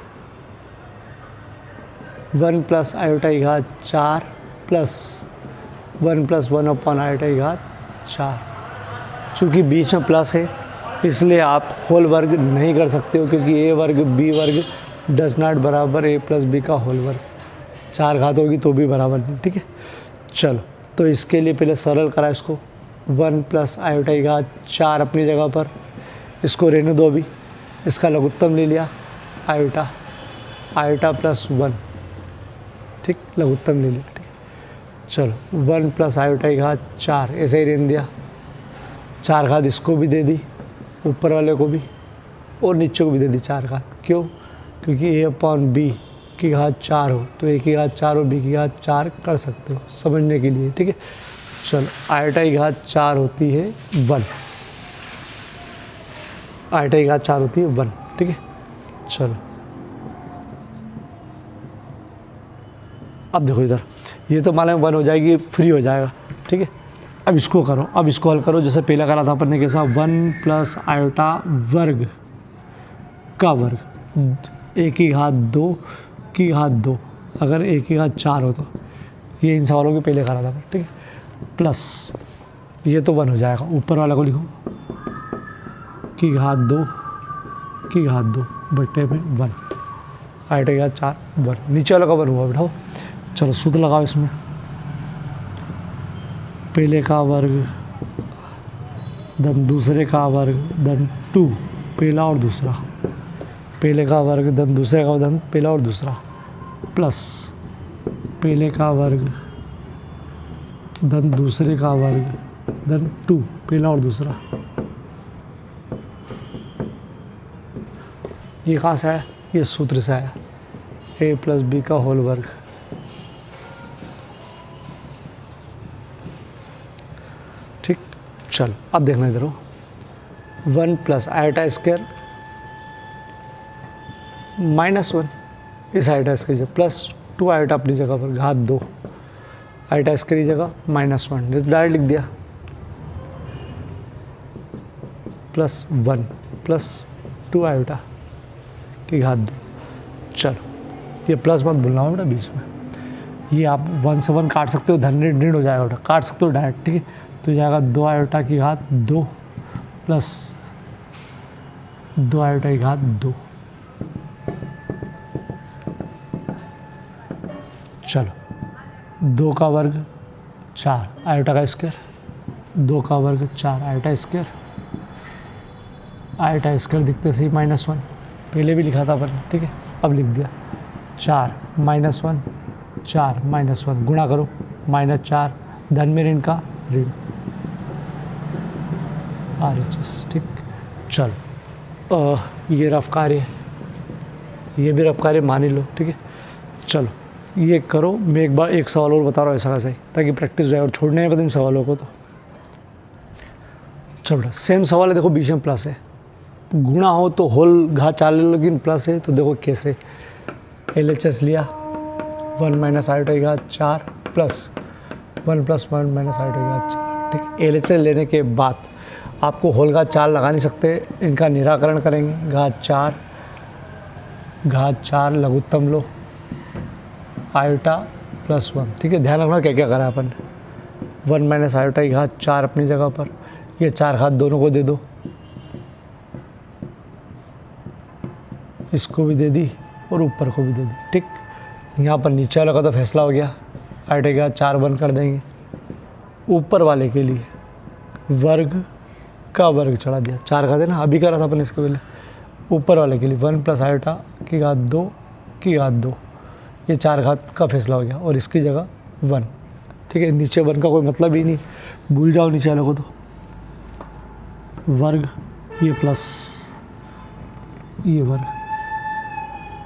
1 प्लस आयोटा की घात 4 प्लस 1 प्लस 1 अपॉन आयोटा की घात 4, चूँकि बीच में प्लस है इसलिए आप होल वर्ग नहीं कर सकते हो, क्योंकि a वर्ग b वर्ग डज नॉट बराबर a प्लस b का होल वर्ग, 4 घात होगी तो भी बराबर नहीं, ठीक है। चलो तो इसके लिए पहले सरल करा इसको, 1 प्लस आयोटा की घात 4 अपनी जगह पर, इसको रहने दो अभी, इसका लघुत्तम ले लिया आयोटा प्लस 1, ठीक, लघुत्तम ले लिया, ठीक। चलो 1 प्लस आयोटा की घात 4 ऐसे ही रहने दिया, 4 घात इसको भी दे दी, ऊपर वाले को भी, और नीचे को भी दे दी 4 घात, क्यों, क्योंकि a अपॉन b की घात 4 हो तो a की घात 4 और b की घात 4 कर सकते हो समझने के लिए, ठीक है। चलो आयोटा की घात 4 होती है 1, आईटा की घात 4 होती है 1, ठीक है। चलो अब देखो इधर, ये तो मान 1 हो जाएगी, फ्री हो जाएगा, ठीक है। अब इसको करो, अब इसको हल करो जैसे पहला करा था अपन ने, कैसा 1 प्लस आयोटा वर्ग का वर्ग, a की घात 2 की घात 2, अगर a की घात 4 हो तो, ये इन सवालों के पहले करा था, ठीक है। प्लस ये तो 1 हो जाएगा, ऊपर वाला को लिखो की घात 2 की घात 2 बटे में 1, आयोटा की घात 4 1, नीचे वाला का 1 हुआ बैठाओ। चलो सूत्र लगाओ इसमें, पहले का वर्ग धन दूसरे का वर्ग धन 2, पहला और दूसरा, पहले का वर्ग धन दूसरे का धन पहला और दूसरा, प्लस पहले का वर्ग धन दूसरे का वर्ग धन 2, पहला और दूसरा। ये कहाँ से आया? ये सूत्र से आया, a प्लस बी का होल वर्ग। ठीक, चल अब देखना इधर हो, 1 प्लस आयोटा स्क्वायर -1, इस आयोटा स्क्वायर जगह प्लस 2 आयोटा अपनी जगह पर घात 2, आयोटा स्क्वायर की जगह -1, डायरेक्ट लिख दिया, प्लस 1 प्लस 2 आयोटा की घात 2। चलो ये प्लस मत भूलना हो बेटा बीच में, ये आप 1 से 1 काट सकते हो, धन ऋण हो जाएगा बेटा, काट सकते हो डायरेक्ट, ठीक है। तो जाएगा 2 आयोटा की घात 2 प्लस 2 आयोटा की घात 2। चलो 2 का वर्ग 4 आयोटा का स्क्वायर, 2 का वर्ग 4 आयोटा स्क्वायर, आयोटा स्क्वायर दिखते से ही -1, पहले भी लिखा था अपन, ठीक है। अब लिख दिया 4 -1 4 -1 गुणा करो, -4 धन में ऋण का ऋण, RHS, ठीक। चलो ये रफ कार्य, ये भी रफ कार्य मान ही लो, ठीक है। चलो ये करो, मैं एक बार एक सवाल और बता रहा हूँ ऐसा कैसा ही, ताकि प्रैक्टिस हो जाए और छोड़ने नहीं पता इन सवालों को। तो चलो बेटा सेम सवाल है, देखो बीच में प्लस है, गुणा हो तो होल घात 4 ले लो, लेकिन प्लस है तो देखो कैसे, LHS लिया 1 माइनस आयोटा की घात 4 प्लस 1 प्लस 1 माइनस आयोटा की घात 4, ठीक। LHS लेने के बाद आपको होल घात 4 लगा नहीं सकते, इनका निराकरण करेंगे, घात 4 लघुत्तम लो, आयोटा प्लस 1, ठीक है। ध्यान रखना क्या क्या करा अपन ने, 1 माइनस आयोटा की घात 4 अपनी जगह पर, ये 4 घात दोनों को दे दो, इसको भी दे दी और ऊपर को भी दे दी, ठीक। यहाँ पर नीचे वाले का तो फैसला हो गया, आयोटा की घात 4 बंद कर देंगे, ऊपर वाले के लिए वर्ग का वर्ग चढ़ा दिया, 4 घात है ना, अभी करा था अपन इसके पहले, ऊपर वाले के लिए 1 प्लस आयोटा की घात 2 की घात 2, ये 4 घात का फैसला हो गया, और इसकी जगह 1, ठीक है। नीचे 1 का कोई मतलब ही नहीं, भूल जाओ नीचे वाले को, तो वर्ग ये प्लस ये वर्ग,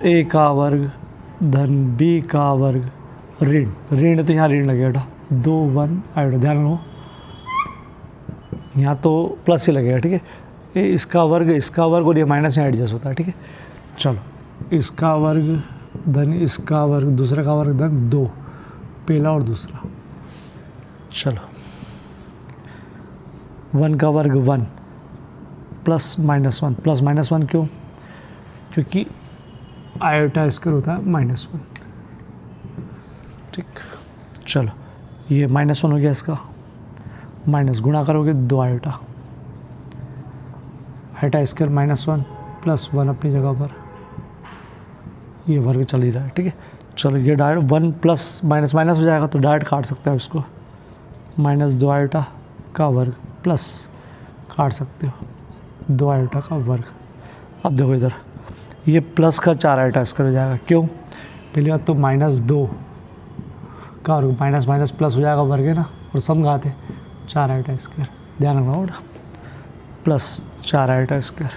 a का वर्ग धन b का वर्ग ऋण, ऋण तो यहाँ ऋण लगेगा बेटा, 2 1 आयोटा, ध्यान रखो यहाँ तो प्लस ही लगेगा, ठीक है। इसका वर्ग और ये माइनस यहाँ एडजस्ट होता है, ठीक है। चलो इसका वर्ग धन इसका वर्ग, दूसरे का वर्ग धन 2, पहला और दूसरा। चलो 1 का वर्ग 1 प्लस -1, प्लस -1 क्यों? क्योंकि आयोटा स्क्वायर होता है -1, ठीक। चलो ये -1 हो गया, इसका माइनस गुणा करोगे 2 आयोटा, आयोटा स्क्वायर -1 प्लस 1 अपनी जगह पर, ये वर्ग चल ही रहा है, ठीक है। चलो ये डायरेक्ट 1 प्लस माइनस माइनस हो जाएगा, तो डायरेक्ट काट सकते हो इसको, -2 आयोटा का वर्ग प्लस काट सकते हो 2 आयोटा का वर्ग। अब देखो इधर ये प्लस का 4 आयोटा स्क्वायर हो जाएगा, क्यों? पहली बात तो -2 का वर्ग माइनस माइनस प्लस हो जाएगा, वर्ग है ना, और सम घात है, 4 आयोटा स्क्वायर, ध्यान रखना बेटा, प्लस 4 आयोटा स्क्वायर,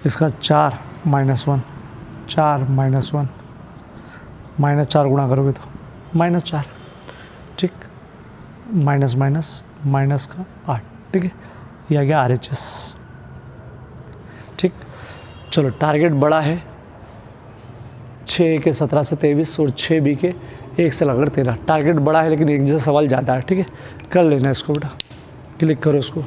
इसका 4 -1 4 -1 -4 गुणा करोगे तो -4, ठीक, माइनस माइनस माइनस का 8, ठीक है। ये आ गया RHS। चलो टारगेट बड़ा है, 6 के 17 से 23 और 6 बी के 1 से लगाकर 13। टारगेट बड़ा है लेकिन एक जैसा सवाल ज़्यादा है, ठीक है। कर लेना इसको बेटा, क्लिक करो इसको।